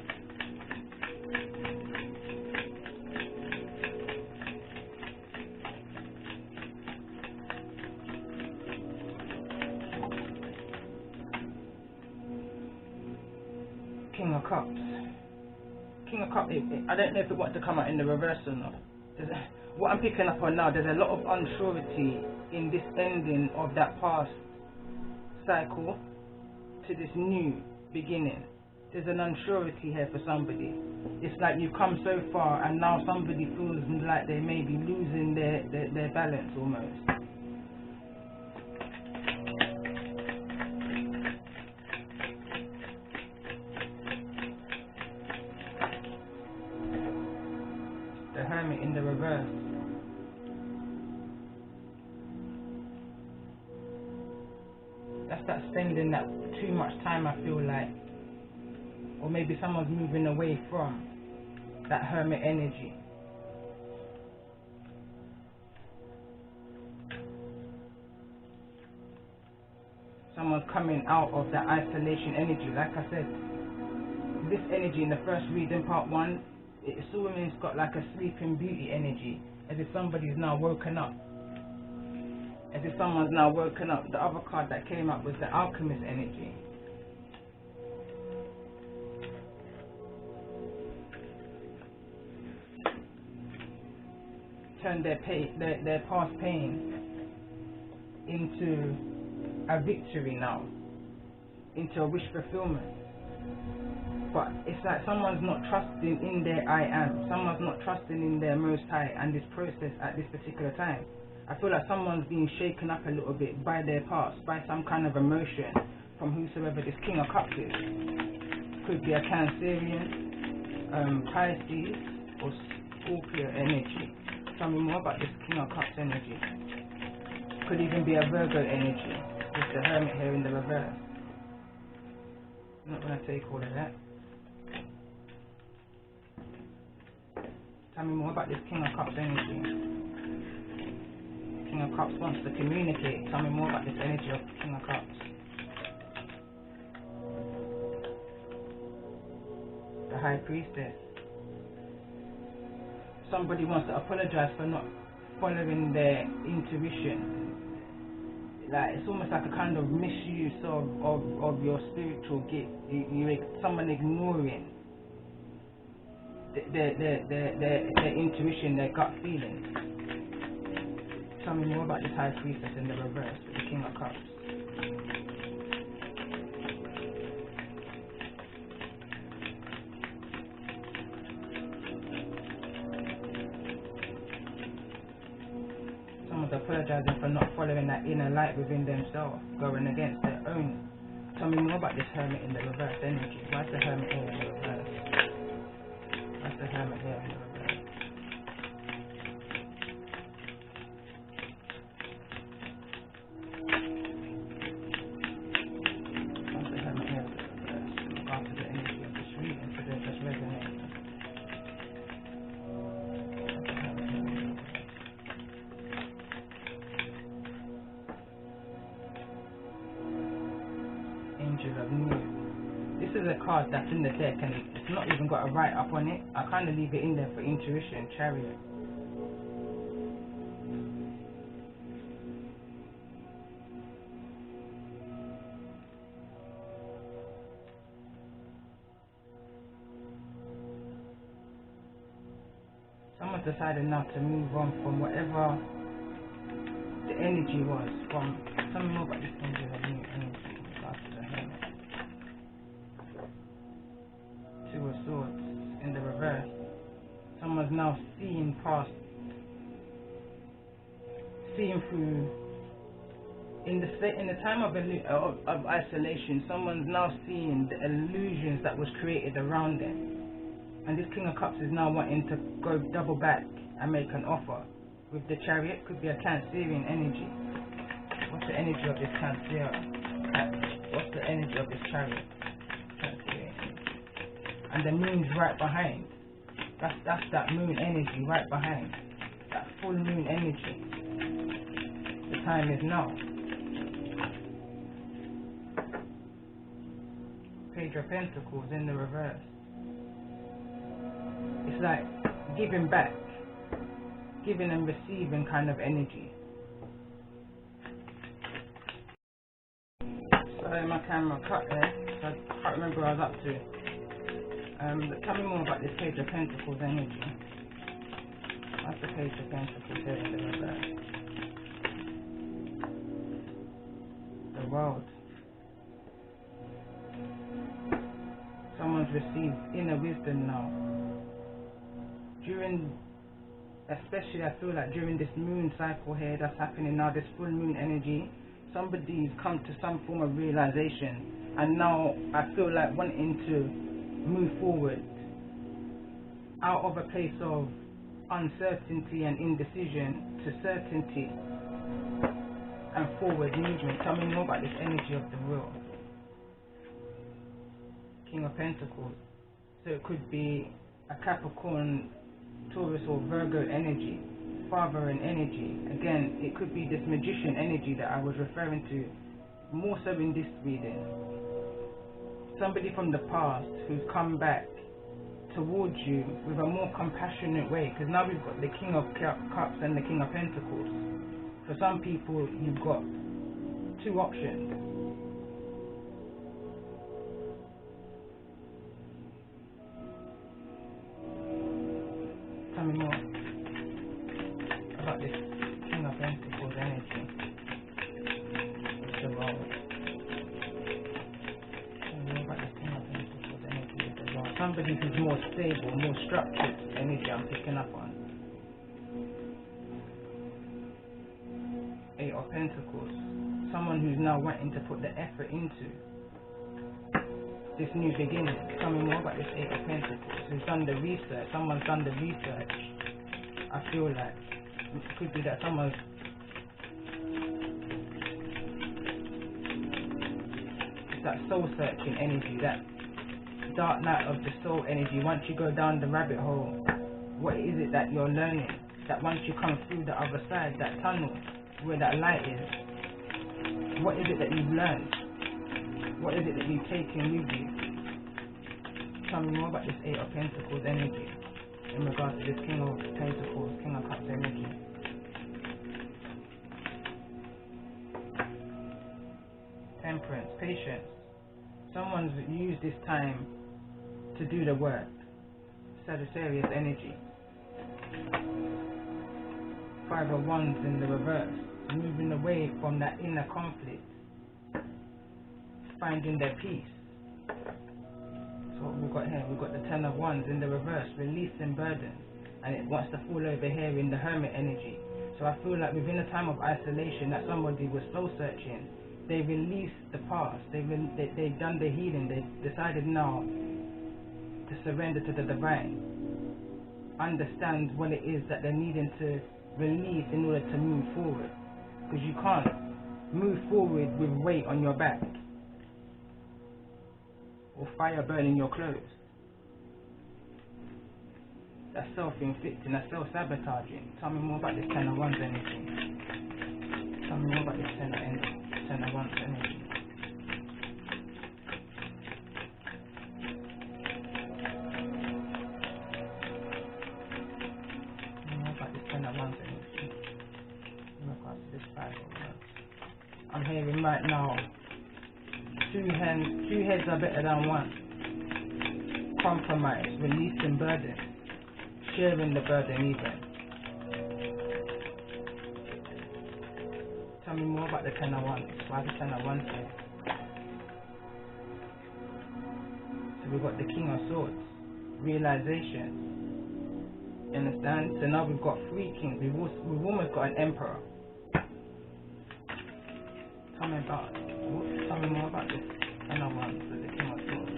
King of Cups. King of Cups, I don't know if it wants to come out in the reverse or not. What I'm picking up on now, there's a lot of unsurety in this ending of that past cycle to this new beginning. There's an unsurety here for somebody. It's like you've come so far and now somebody feels like they may be losing their balance almost. The Hermit in the reverse. That's that spending that too much time, I feel like, or maybe someone's moving away from that Hermit energy. Someone's coming out of that isolation energy. Like I said, this energy in the first reading, part one, it's almost got like a sleeping beauty energy, as if somebody's now woken up. As if someone's now woken up. The other card that came up was the Alchemist energy. Turn their past pain into a victory now, into a wish fulfillment. But it's like someone's not trusting in their I am. Someone's not trusting in their Most High and this process at this particular time. I feel like someone's being shaken up a little bit by their past, by some kind of emotion from whosoever this King of Cups is. Could be a Cancerian, Pisces, or Scorpio energy. Tell me more about this King of Cups energy. Could even be a Virgo energy, with the Hermit here in the reverse. I'm not going to take all of that. Tell me more about this King of Cups energy. King of Cups wants to communicate. Tell me more about this energy of King of Cups. The High Priestess. Somebody wants to apologize for not following their intuition. Like, it's almost like a kind of misuse of your spiritual gift. Someone ignoring their intuition, their gut feelings. Tell me more about this High Priestess in the reverse with the King of Cups. Someone's apologizing for not following that inner light within themselves, going against their own. Tell me more about this Hermit in the reverse energy. Why's the Hermit here in the reverse? Why's the Hermit here in the reverse? a card that's in the deck and it's not even got a write up on it. I kind of leave it in there for intuition. Chariot. Someone's decided now to move on from whatever the energy was. From something more about this energy, the new energy. After the Hermit. Two of Swords in the reverse. Someone's now seeing past, seeing through. In the time of isolation, someone's now seeing the illusions that was created around them. And this King of Cups is now wanting to go double back and make an offer. With the Chariot, could be a Cancerian energy. What's the energy of this Cancer? What's the energy of this Chariot? Cancerian. And the Moon's right behind. That's that Moon energy right behind. That full Moon energy. The time is now. Page of Pentacles in the reverse. It's like giving back, giving and receiving kind of energy. Sorry, my camera cut there, so I can't remember what I was up to. But tell me more about this Page of Pentacles energy. What's the Page of Pentacles there in the reverse? The World. Someone's received inner wisdom now. Especially I feel like during this moon cycle here that's happening now, this full moon energy, somebody's come to some form of realization, and now I feel like wanting to move forward out of a place of uncertainty and indecision to certainty and forward movement. Tell me more about this energy of the Wheel. King of Pentacles. So it could be a Capricorn, Taurus or Virgo energy, fathering energy. Again, it could be this Magician energy that I was referring to more so in this reading. Somebody from the past who's come back towards you with a more compassionate way, because now we've got the King of Cups and the King of Pentacles. For some people, you've got two options. Tell me more about this King of Pentacles energy. It's the World. Tell me more about this King of Pentacles energy with the World. Somebody who's more stable, more structured energy I'm picking up on. Eight of Pentacles. Someone who's now wanting to put the effort into this new beginning. Tell me more about this Eight of Pentacles. Who's done the research? Someone's done the research. I feel like it could be that someone's that soul searching energy, that dark night of the soul energy. Once you go down the rabbit hole, what is it that you're learning? That once you come through the other side, that tunnel where that light is, what is it that you've learned? What is it that you've taken with you? Tell me more about this Eight of Pentacles energy in regards to this King of Pentacles, King of Cups energy. Temperance, patience. Someone's used this time to do the work. Sagittarius energy. Five of Wands in the reverse. Moving away from that inner conflict. Finding their peace. So what we've got here, we've got the Ten of Wands in the reverse, releasing burden, and it wants to fall over here in the Hermit energy. So I feel like within a time of isolation that somebody was soul searching, they released the past, they've done the healing, they decided now to surrender to the divine, understand what it is that they're needing to release in order to move forward, because you can't move forward with weight on your back or fire burning your clothes. That's self-inflicting, that's self-sabotaging. Tell me more about this Ten of Wands energy. Tell me more about this Ten of Wands energy. I'm hearing right now, two heads are better than one. Compromise, releasing burden, sharing the burden even. Tell me more about the 10 of Wands. Why the 10 of Wands here? So we've got the King of Swords, realization. You understand? So now we've got 3 kings. We've almost got an emperor. Tell me more about this 10 of Wands with the King of Swords.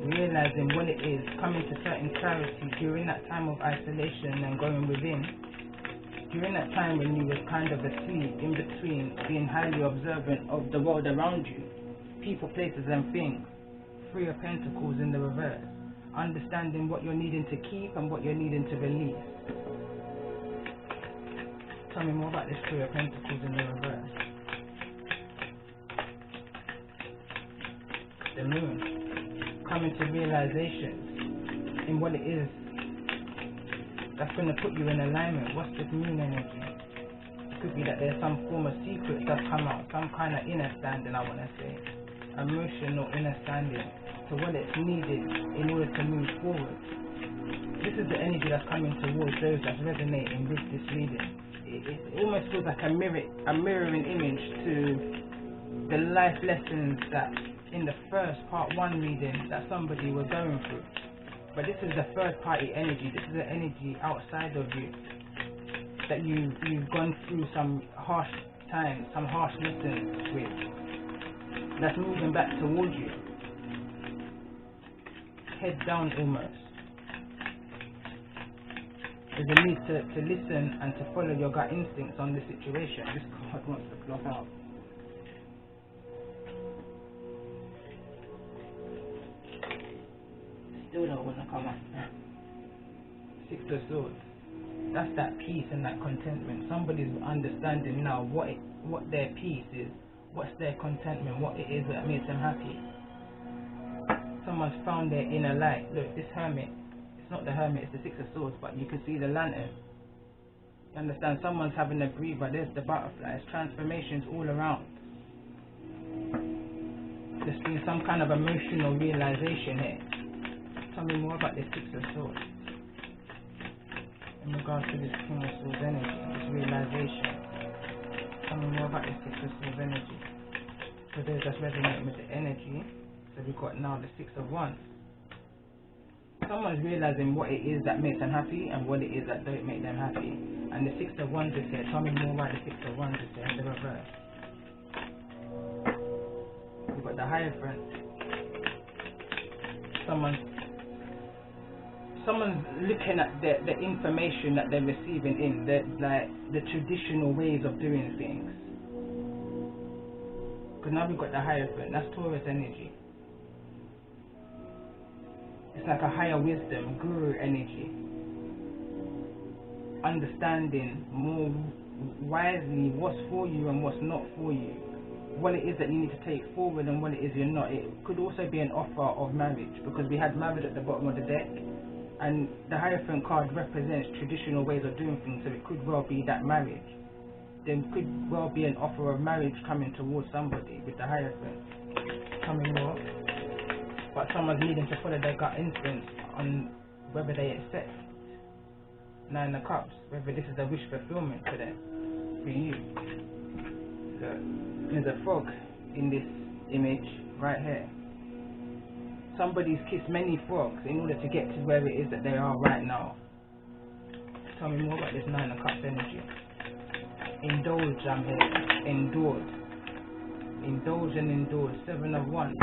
Realizing what it is, coming to certain clarity during that time of isolation and going within. During that time when you was kind of asleep, in between, being highly observant of the world around you, people, places and things. 3 of Pentacles in the reverse. Understanding what you're needing to keep and what you're needing to release. Tell me more about this 3 of Pentacles in the reverse. The Moon. Coming to realizations in what it is that's going to put you in alignment. What's this Moon energy? It could be that there's some form of secret that's come out, some kind of inner standing, I want to say. Emotional inner standing to what it's needed in order to move forward. This is the energy that's coming towards those that's resonating with this reading. It almost feels like a mirroring image to the life lessons that in the first part 1 reading that somebody was going through. But this is the third party energy. This is the energy outside of you that you've gone through some harsh times, some harsh lessons with. That's moving back towards you. Head down almost. There's a need to listen and to follow your gut instincts on the situation. This card wants to block out. Still don't want to come up. 6 of Swords. That's that peace and that contentment. Somebody's understanding now what their peace is, what's their contentment, what it is that makes them happy. Someone's found their inner light. Look, this Hermit, it's not the Hermit, it's the 6 of Swords, but you can see the lantern. You understand? Someone's having a breather. There's the butterflies. Transformations all around. There's been some kind of emotional realization here. Tell me more about this 6 of Swords in regards to this King of Swords energy, this realization. Tell me more about this 6 of Swords energy. For those that's resonating with the energy, so we've got now the 6 of Wands. Someone's realizing what it is that makes them happy and what it is that don't make them happy. And the 6 of Wands is here. Tell me more about the 6 of Wands is here in the reverse. We've got the Hierophant. Someone's looking at the information that they're receiving in the traditional ways of doing things. Because now we've got the Hierophant. That's Taurus energy. It's like a higher wisdom, guru energy. Understanding more wisely what's for you and what's not for you. What it is that you need to take forward and what it is you're not. It could also be an offer of marriage, because we had marriage at the bottom of the deck. And the Hierophant card represents traditional ways of doing things, so it could well be that marriage. There could well be an offer of marriage coming towards somebody with the Hierophant. Coming more. But someone's needing to follow their gut instincts on whether they accept 9 of Cups, whether this is a wish fulfillment for them, for you. So, there's a frog in this image right here. Somebody's kissed many frogs in order to get to where it is that they are right now. Tell me more about this 9 of Cups energy. Indulge, I'm here. Endured. Indulge and endured. 7 of Wands.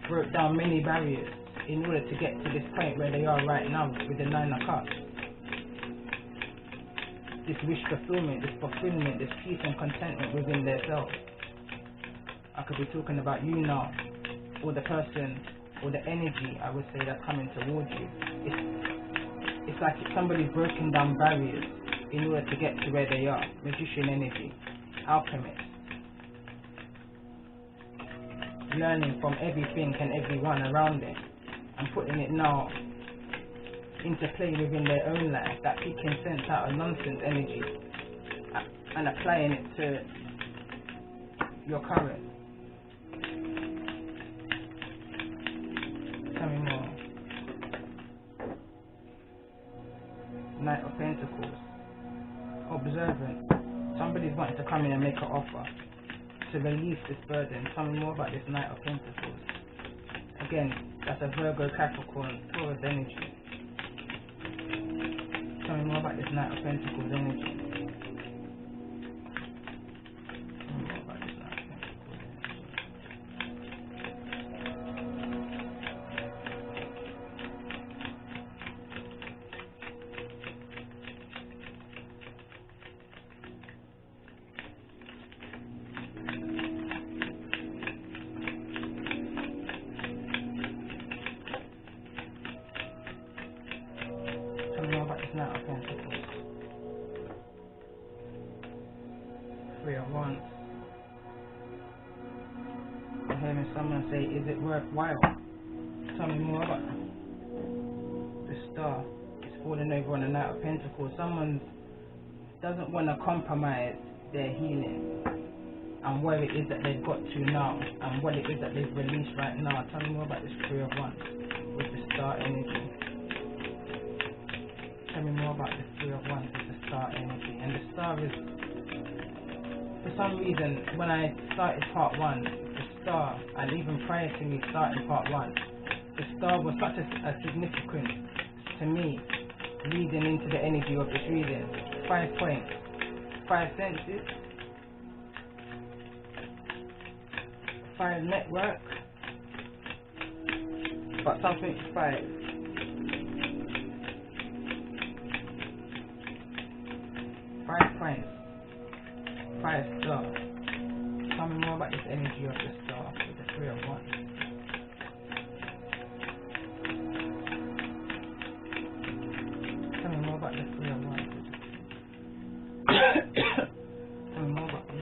Broke down many barriers in order to get to this point where they are right now with the 9 of Cups. This wish fulfillment, this fulfillment, this peace and contentment within themselves. I could be talking about you now, or the person, or the energy, I would say, that's coming towards you. It's like somebody's broken down barriers in order to get to where they are. Magician energy, alchemist. Learning from everything and everyone around them and putting it now interplay within their own life, that picking sense out of nonsense energy and applying it to your current. Tell me more. Knight of Pentacles. Observant. Somebody's wanting to come in and make an offer to release this burden. Tell me more about this Knight of Pentacles. Again, that's a Virgo, Capricorn, Taurus energy. Tell me more about this Knight of Pentacles energy. Tell me more about this Knight of Pentacles energy. Knight of Pentacles. Three of Wands. I'm hearing someone say, is it worthwhile? Tell me more about the Star. It's falling over on the Knight of Pentacles. Someone doesn't want to compromise their healing and where it is that they've got to now and what it is that they've released right now. Tell me more about this Three of Wands with the Star energy. Tell me more about the Three of Wands with the Star energy. And the Star is, for some reason, when I started part 1, the Star, and even prior to me starting part 1, the Star was such a significance to me leading into the energy of this reading. 5 points, 5 senses, 5 network, but something 5. 5 points, 5 stars. Tell me more about this energy of the Star with the Three of Wands. Tell me more about the Three of Wands. Tell me more about them.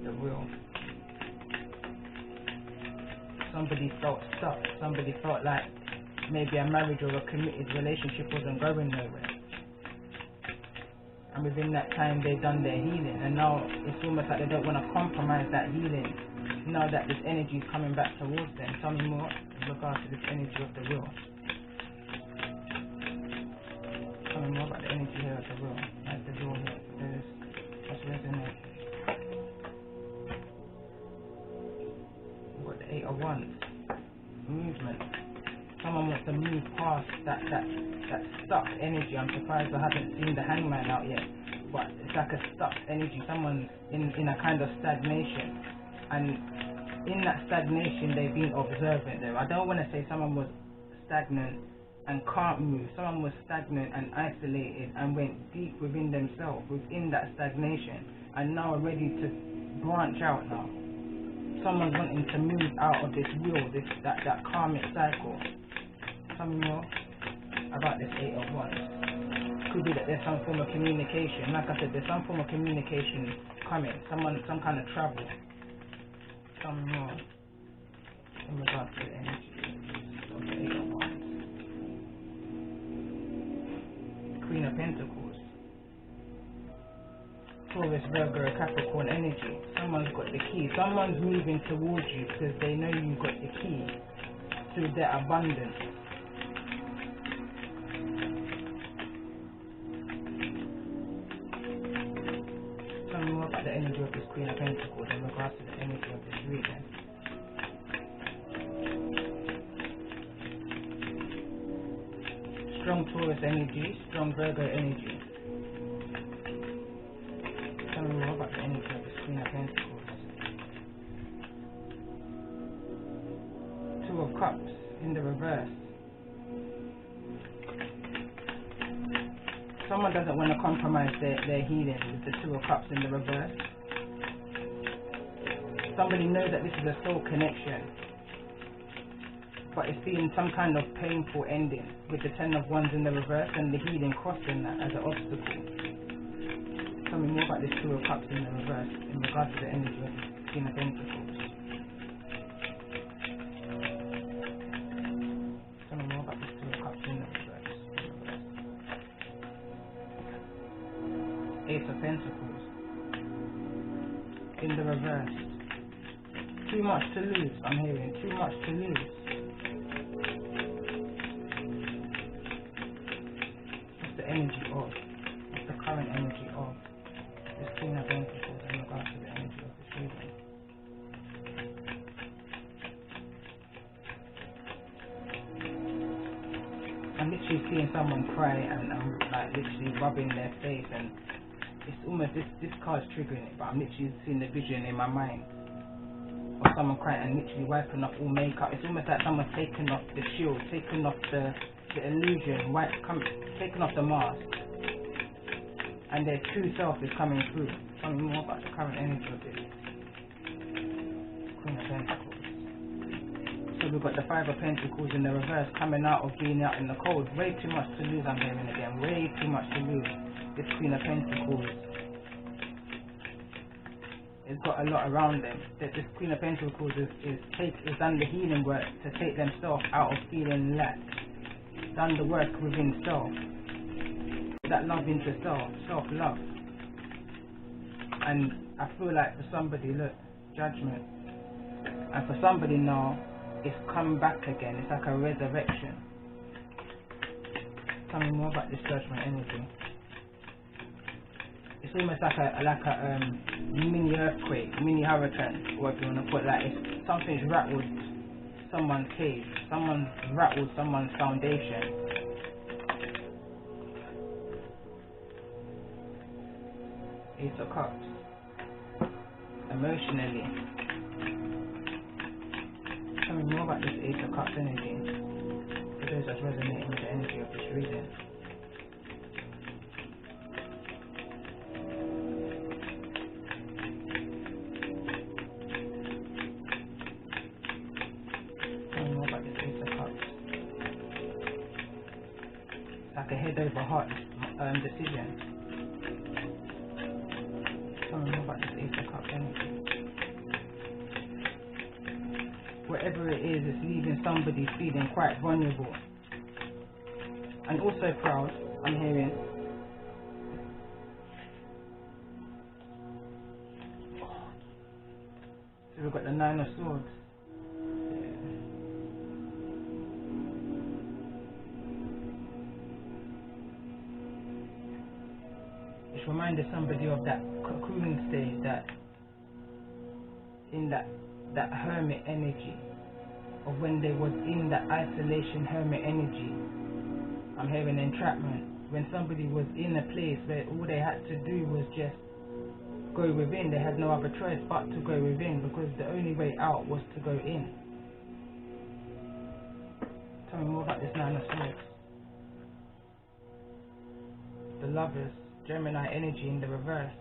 The Wheel. Somebody felt stuck. Somebody felt like maybe a marriage or a committed relationship wasn't going nowhere. And within that time they done their healing, and now it's almost like they don't want to compromise that healing now that this energy is coming back towards them. Tell me more in regards to this energy of the Wheel. Tell me more about the energy here of the Wheel. Like the Wheel here. That's resonating. We've got the Eight of Wands. Movement. Someone wants to move past that stuck energy. I'm surprised I haven't seen the Hangman out yet, but it's like a stuck energy. Someone's in a kind of stagnation, and in that stagnation they've been observant there. I don't want to say someone was stagnant and can't move. Someone was stagnant and isolated and went deep within themselves, within that stagnation, and now are ready to branch out now. Someone's wanting to move out of this wheel, that karmic cycle. Tell me more about this Eight of Wands. Could be that there's some form of communication. Like I said, there's some form of communication coming. Some kind of travel. Tell me more in regards to the energy of the Eight of Wands. Queen of Pentacles. Taurus, Virgo, Capricorn energy. Someone's got the key. Someone's moving towards you because they know you've got the key to their abundance. Tell me more about the energy of this Queen of Pentacles in regards to the energy of this reading. Strong Taurus energy, strong Virgo energy. Tell me more about the energy of this Queen of Pentacles. Two of Cups in the reverse. Someone doesn't want to compromise their healing with the Two of Cups in the reverse. Somebody knows that this is a soul connection, but it's been some kind of painful ending with the Ten of Wands in the reverse and the healing crossing that as an obstacle. Tell me more about this Two of Cups in the reverse in regards to the energy of the Queen of Pentacles. Ace of Pentacles in the reverse. Too much to lose, I'm hearing. Too much to lose. What's the energy of? What's the current energy of this Queen of Pentacles in regards to the energy of this reading? I'm literally seeing someone cry and I'm like literally rubbing their face, and it's almost this card's triggering it, but I'm literally seeing the vision in my mind of someone crying and literally wiping off all makeup. It's almost like someone's taking off the shield, taking off the illusion, taking off the mask, and their true self is coming through. Tell me more about the current energy of this Queen of Pentacles. So we've got the Five of Pentacles in the reverse, coming out of being out in the cold. Way too much to lose, I'm hearing again. Way too much to lose. This Queen of Pentacles, it's got a lot around them. That this Queen of Pentacles is done the healing work to take themselves out of feeling lack. Done the work within self. That love into self, self-love. And I feel like for somebody, look, judgment. And for somebody now, it's come back again. It's like a resurrection. Tell me more about this judgment energy. It's almost like a mini earthquake, mini hurricane, what you want to put. Like it's something's rattled someone's cage, someone's rattled someone's foundation. Ace of Cups. Emotionally. Tell me more about this Ace of Cups energy, for those that's resonating with the energy of this reading. Tell me more about this Ace of Cups. It's like a head over heart decision. Tell me more about this Ace of Cups energy. Whatever it is, it's leaving somebody feeling quite vulnerable and also proud, I'm hearing. So we've got the Nine of Swords. It's reminded somebody of that cocoon stage, that in that hermit energy, of when they was in that isolation hermit energy. I'm hearing entrapment, when somebody was in a place where all they had to do was just go within. They had no other choice but to go within, because the only way out was to go in. Tell me more about this Nine of Swords. The Lovers, Gemini energy in the reverse,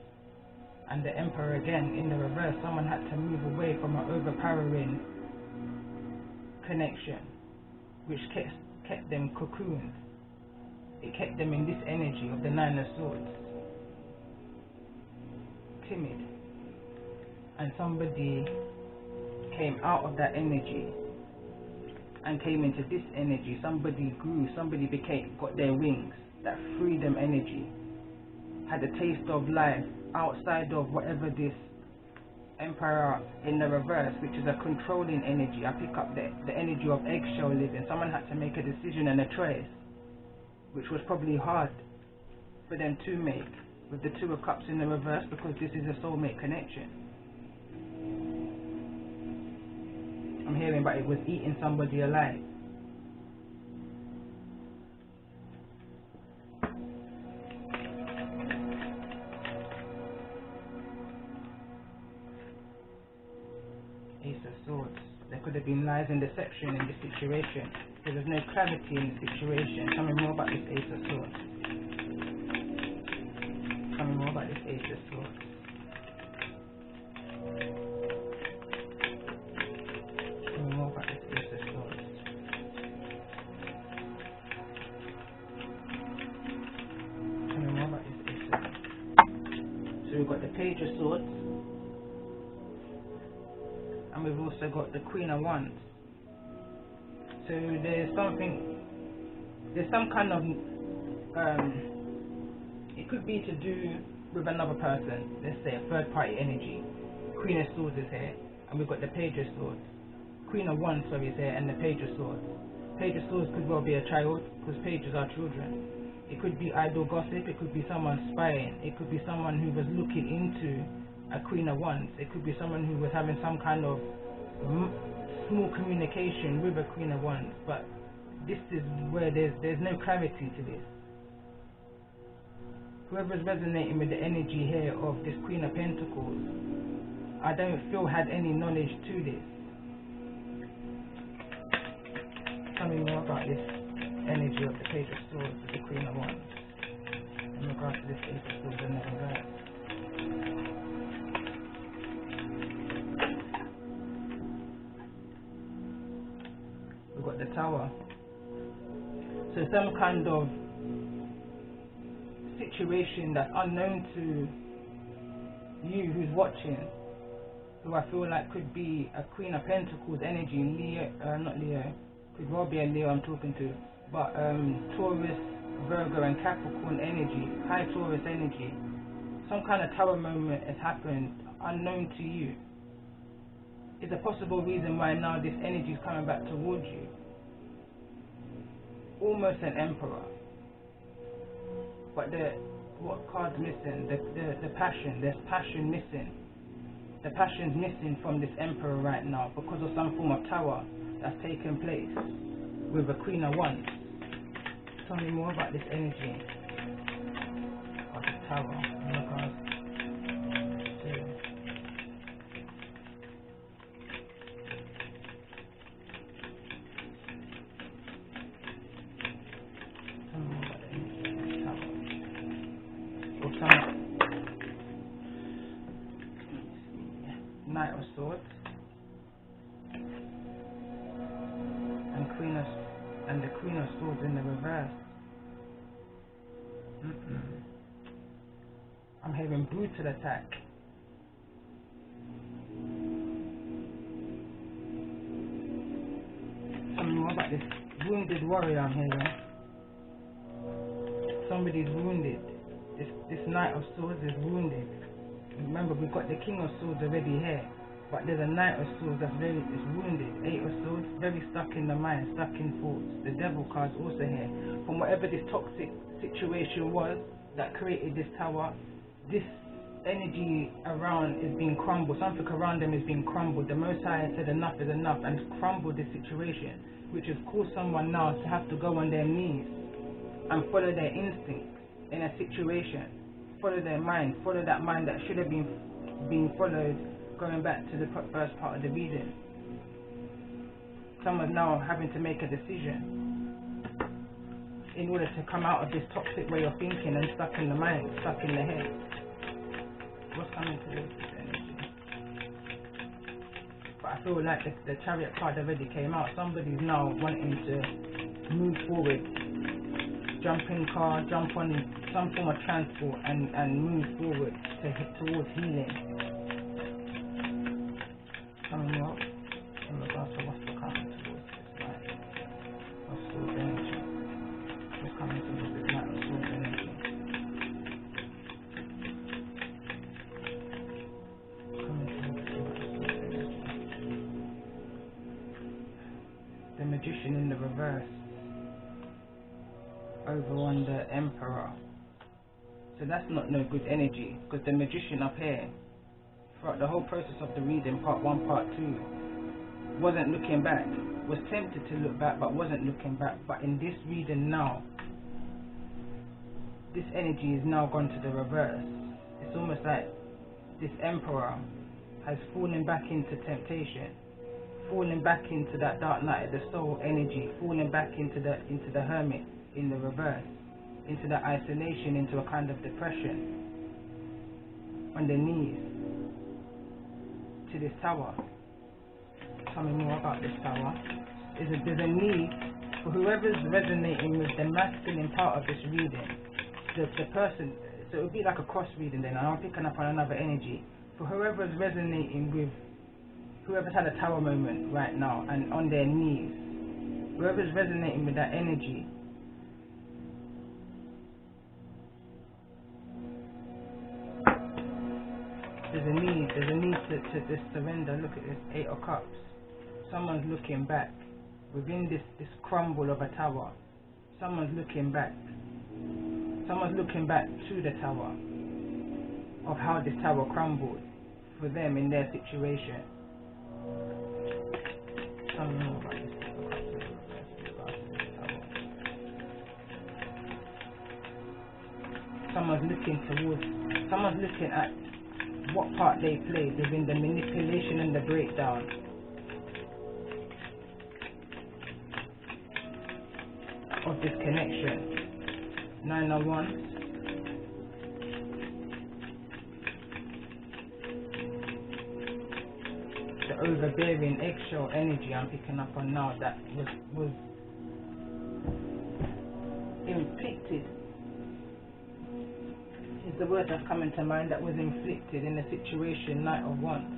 and the Emperor again in the reverse. Someone had to move away from an overpowering connection, which kept them cocooned. It kept them in this energy of the Nine of Swords, timid. And somebody came out of that energy and came into this energy. Somebody grew, somebody got their wings, that freedom energy, had a taste of life outside of whatever this Emperor in the reverse, which is a controlling energy. I pick up the energy of eggshell living. Someone had to make a decision and a choice, which was probably hard for them to make, with the Two of Cups in the reverse, because this is a soulmate connection. I'm hearing, but it was eating somebody alive. Ace of Swords. There could have been lies and deception in this situation. There was no clarity in the situation. Tell me more about this Ace of Swords. Tell me more about this Ace of Swords. Tell me more about this Ace of Swords. Tell me more about this Ace of Swords. So we've got the Page of Swords, and we've also got the Queen of Wands. So there's some kind of, it could be to do with another person, let's say a third party energy. Queen of Swords is here, and we've got the Page of Swords. Queen of Wands, sorry, is here, and the Page of Swords. Page of Swords could well be a child, because pages are children. It could be idle gossip, it could be someone spying, it could be someone who was looking into a Queen of Wands. It could be someone who was having some kind of small communication with a Queen of Wands, but this is where there's no clarity to this. Whoever's resonating with the energy here of this Queen of Pentacles, I don't feel had any knowledge to this. Tell me more about this energy of the Page of Swords with the Queen of Wands in regards to this Ace of Swords and the reverse. We've got the Tower. So some kind of situation that's unknown to you who's watching, who I feel like could be a Queen of Pentacles energy, not Leo, could well be a Leo I'm talking to, but Taurus, Virgo and Capricorn energy, high Taurus energy. Some kind of tower moment has happened unknown to you. It's a possible reason why now this energy is coming back towards you. Almost an Emperor. But what card's missing? The passion. There's passion missing. The passion's missing from this Emperor right now because of some form of tower that's taken place with a Queen of Wands. Tell me more about this energy of the Tower. Oh my God. Knight of Swords and the Queen of Swords in the reverse. I'm hearing brutal attack. Tell me more about this wounded warrior I'm hearing. Somebody's wounded. This Knight of Swords is wounded. Remember, we've got the King of Swords already here, but there's a Knight of Swords that's is wounded. Eight of Swords, very stuck in the mind, stuck in thoughts. The Devil card's also here. From whatever this toxic situation was that created this tower, this energy around is being crumbled. Something around them is being crumbled. The Most High said enough is enough and has crumbled this situation, which has caused someone now to have to go on their knees and follow their instincts in a situation. Follow their mind, follow that mind that should have been followed going back to the first part of the reading. Someone's now having to make a decision in order to come out of this toxic way of thinking and stuck in the mind, stuck in the head. What's coming towards this energy? But I feel like the Chariot card already came out. Somebody's now wanting to move forward, jump in car, jump on some form of transport and move forward towards healing. Coming up in regards to what's coming towards this light of Swords energy. What's coming towards this light of Swords energy? Coming towards this light of Swords energy. The Magician in the reverse over on the Emperor. So that's not no good energy, because the Magician up here, throughout the whole process of the reading, part 1, part 2, wasn't looking back, was tempted to look back but wasn't looking back. But in this reading now, this energy is now gone to the reverse. It's almost like this Emperor has fallen back into temptation, fallen back into that dark night of the soul energy, fallen back into the Hermit in the reverse, into that isolation, into a kind of depression, on their knees to this tower. Tell me more about this tower. There's a need for whoever's resonating with the masculine part of this reading, the person, so it would be like a cross reading then, and I'm picking up on another energy. For whoever's resonating with, whoever's had a tower moment right now and on their knees, whoever's resonating with that energy, There's a need to surrender. Look at this, 8 of Cups. Someone's looking back. Within this crumble of a tower, someone's looking back. Someone's looking back to the tower, of how this tower crumbled for them in their situation. Tell me more about this. Someone's looking at what part they played within the manipulation and the breakdown. Of this connection. 9 of Wands. The overbearing eggshell energy I'm picking up on now, that was inflicted, is the word that's coming to mind, that was inflicted in the situation. 9 of Wands.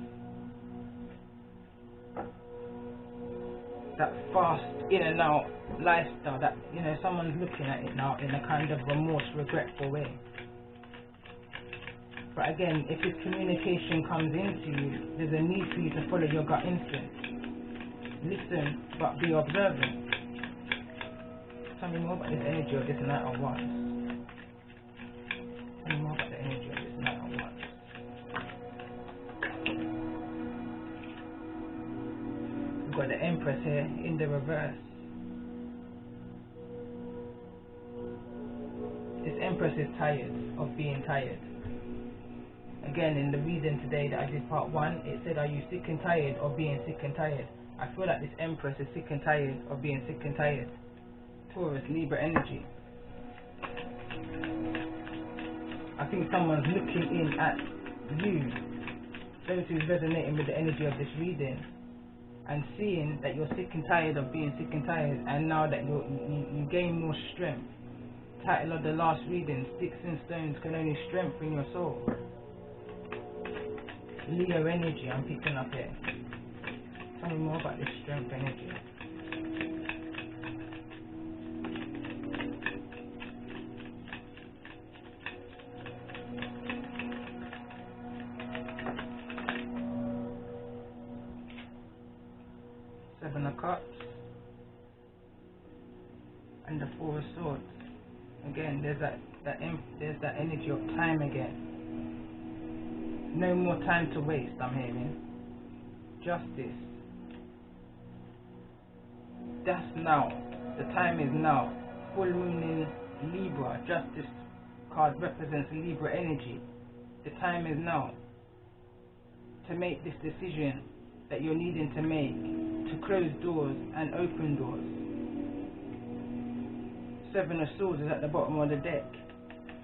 That fast in and out lifestyle, that, you know, someone's looking at it now in a kind of remorse, regretful way. But again, if this communication comes into you, there's a need for you to follow your gut instinct. Listen, but be observant. Tell me more about this energy of this 9 of Wands. Tell me more about the energy of this 9 of Wands. We've got the Empress here in the reverse. This Empress is tired of being tired. Again, in the reading today that I did part 1, it said, are you sick and tired of being sick and tired? I feel like this Empress is sick and tired of being sick and tired. Taurus, Libra energy. I think someone's looking in at you, those who's resonating with the energy of this reading, and seeing that you're sick and tired of being sick and tired, and now that you gain more strength. Title of the last reading, Sticks and Stones can only strengthen your soul. Leo energy I'm picking up here. Tell me more about this strength energy. Seven of Cups and the 4 of Swords. Again, there's that energy of time again. No more time to waste, I'm hearing. Justice. That's now. The time is now. Full moon in Libra. Justice card represents Libra energy. The time is now to make this decision that you're needing to make, to close doors and open doors. 7 of Swords is at the bottom of the deck.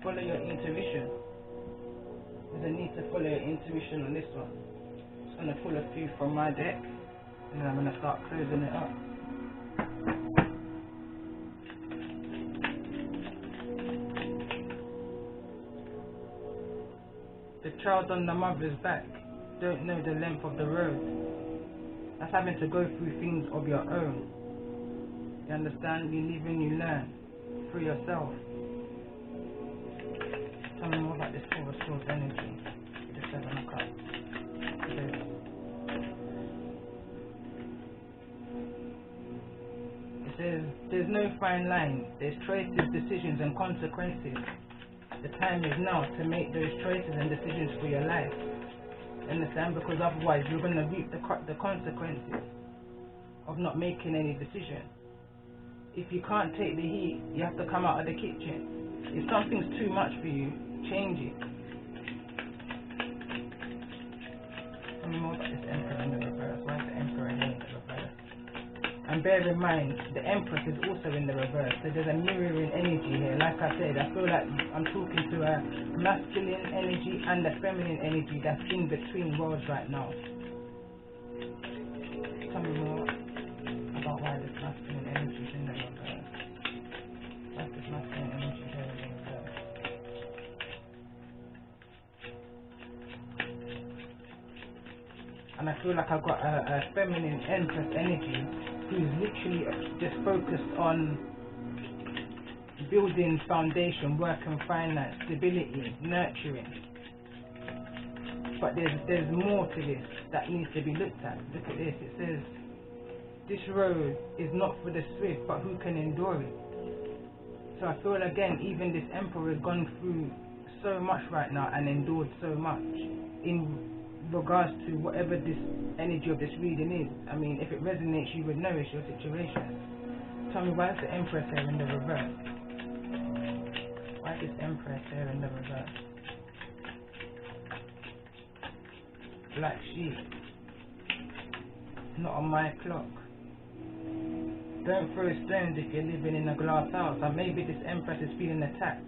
Follow your intuition. There's a need to follow your intuition on this one. I'm just going to pull a few from my deck, and then I'm going to start closing it up. The child on the mother's back don't know the length of the road. That's having to go through things of your own. You understand? You live and you learn for yourself. Tell me more about this 4 of Swords energy with the 7 of Cups. It says, there's no fine line. There's choices, decisions and consequences. The time is now to make those choices and decisions for your life. Understand? Because otherwise you're going to reap the consequences of not making any decision. If you can't take the heat, you have to come out of the kitchen. If something's too much for you, change it. Tell me more about this Emperor in the reverse. Why is the Emperor here in the reverse? And bear in mind, the Empress is also in the reverse. So there's a mirroring energy here. Like I said, I feel like I'm talking to a masculine energy and a feminine energy that's in between worlds right now. Tell me more about why this masculine energy is in the reverse. Why is this masculine energy here in the reverse? And I feel like I've got a feminine Empress energy who's literally just focused on building foundation, work and finance, stability, nurturing. but there's more to this that needs to be looked at. Look at this. It says, this road is not for the swift, but who can endure it? So I feel again, even this emperor has gone through so much right now and endured so much in regards to whatever this energy of this reading is. I mean, if it resonates, you would know it's your situation. Tell me, why is the Empress here in the reverse? Why is this Empress here in the reverse? Black sheep. Not on my clock. Don't throw stones if you're living in a glass house. And maybe this Empress is feeling attacked.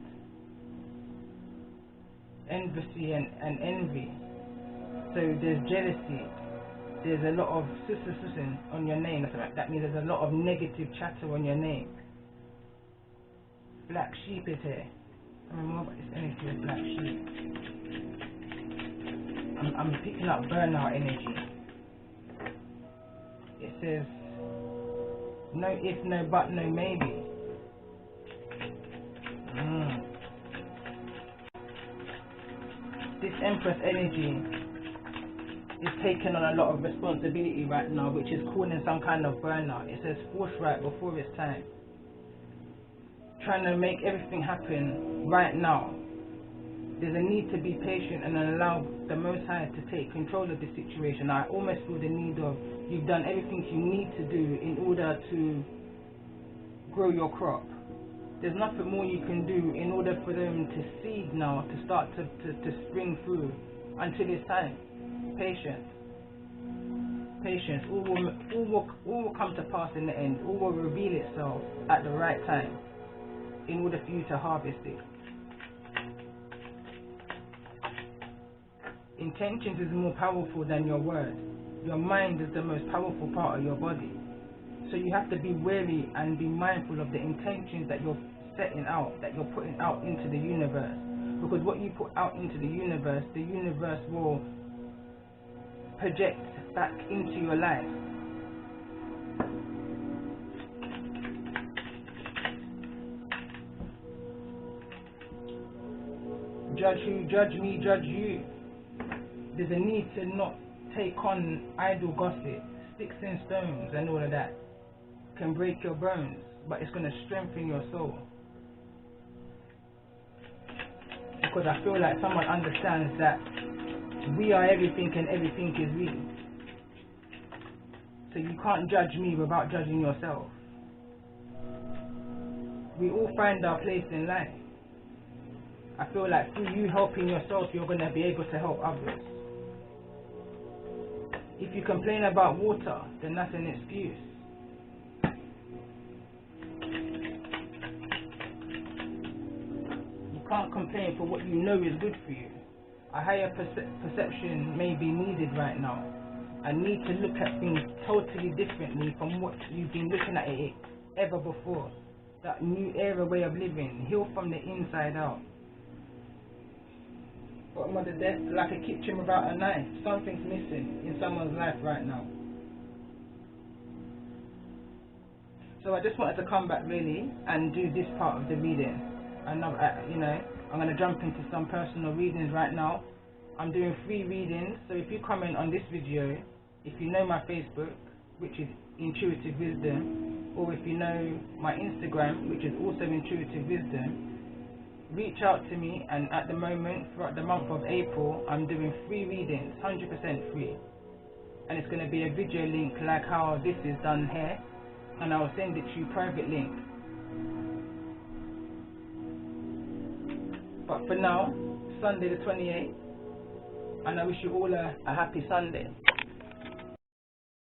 Envy and envy. So there's jealousy. There's a lot of suspicion on your name. That means there's a lot of negative chatter on your name. Black sheep is here. I mean, more about this energy of black sheep. I'm picking up burnout energy. It says, no if, no but, no maybe. This Empress energy is taking on a lot of responsibility right now, which is causing some kind of burnout. It says forthright before its time. Trying to make everything happen right now. There's a need to be patient and allow the Most High to take control of the situation. I almost feel the need of, you've done everything you need to do in order to grow your crop. There's nothing more you can do in order for them to seed now, to start to spring through until it's time. Patience. Patience. All will come to pass in the end. All will reveal itself at the right time in order for you to harvest it. Intentions is more powerful than your word. Your mind is the most powerful part of your body. So you have to be wary and be mindful of the intentions that you're setting out, that you're putting out into the universe. Because what you put out into the universe will project back into your life. Judge who? Judge me, judge you. There's a need to not take on idle gossip. Sticks and stones and all of that can break your bones, but it's going to strengthen your soul. Because I feel like someone understands that we are everything and everything is we. So you can't judge me without judging yourself. We all find our place in life. I feel like through you helping yourself, you're going to be able to help others. If you complain about water, then that's an excuse. You can't complain for what you know is good for you. A higher perception may be needed right now. I need to look at things totally differently from what you've been looking at it ever before. That new era way of living, heal from the inside out. Bottom of the desk, like a kitchen without a knife. Something's missing in someone's life right now. So I just wanted to come back really and do this part of the reading. And I'm going to jump into some personal readings right now. I'm doing free readings, so if you comment on this video, if you know my Facebook, which is Intuitive Wisdom, or if you know my Instagram, which is also Intuitive Wisdom, reach out to me. And at the moment, throughout the month of April, I'm doing free readings, 100% free. And it's going to be a video link like how this is done here, and I'll send it to you private link. But for now, Sunday the 28th, and I wish you all a happy Sunday.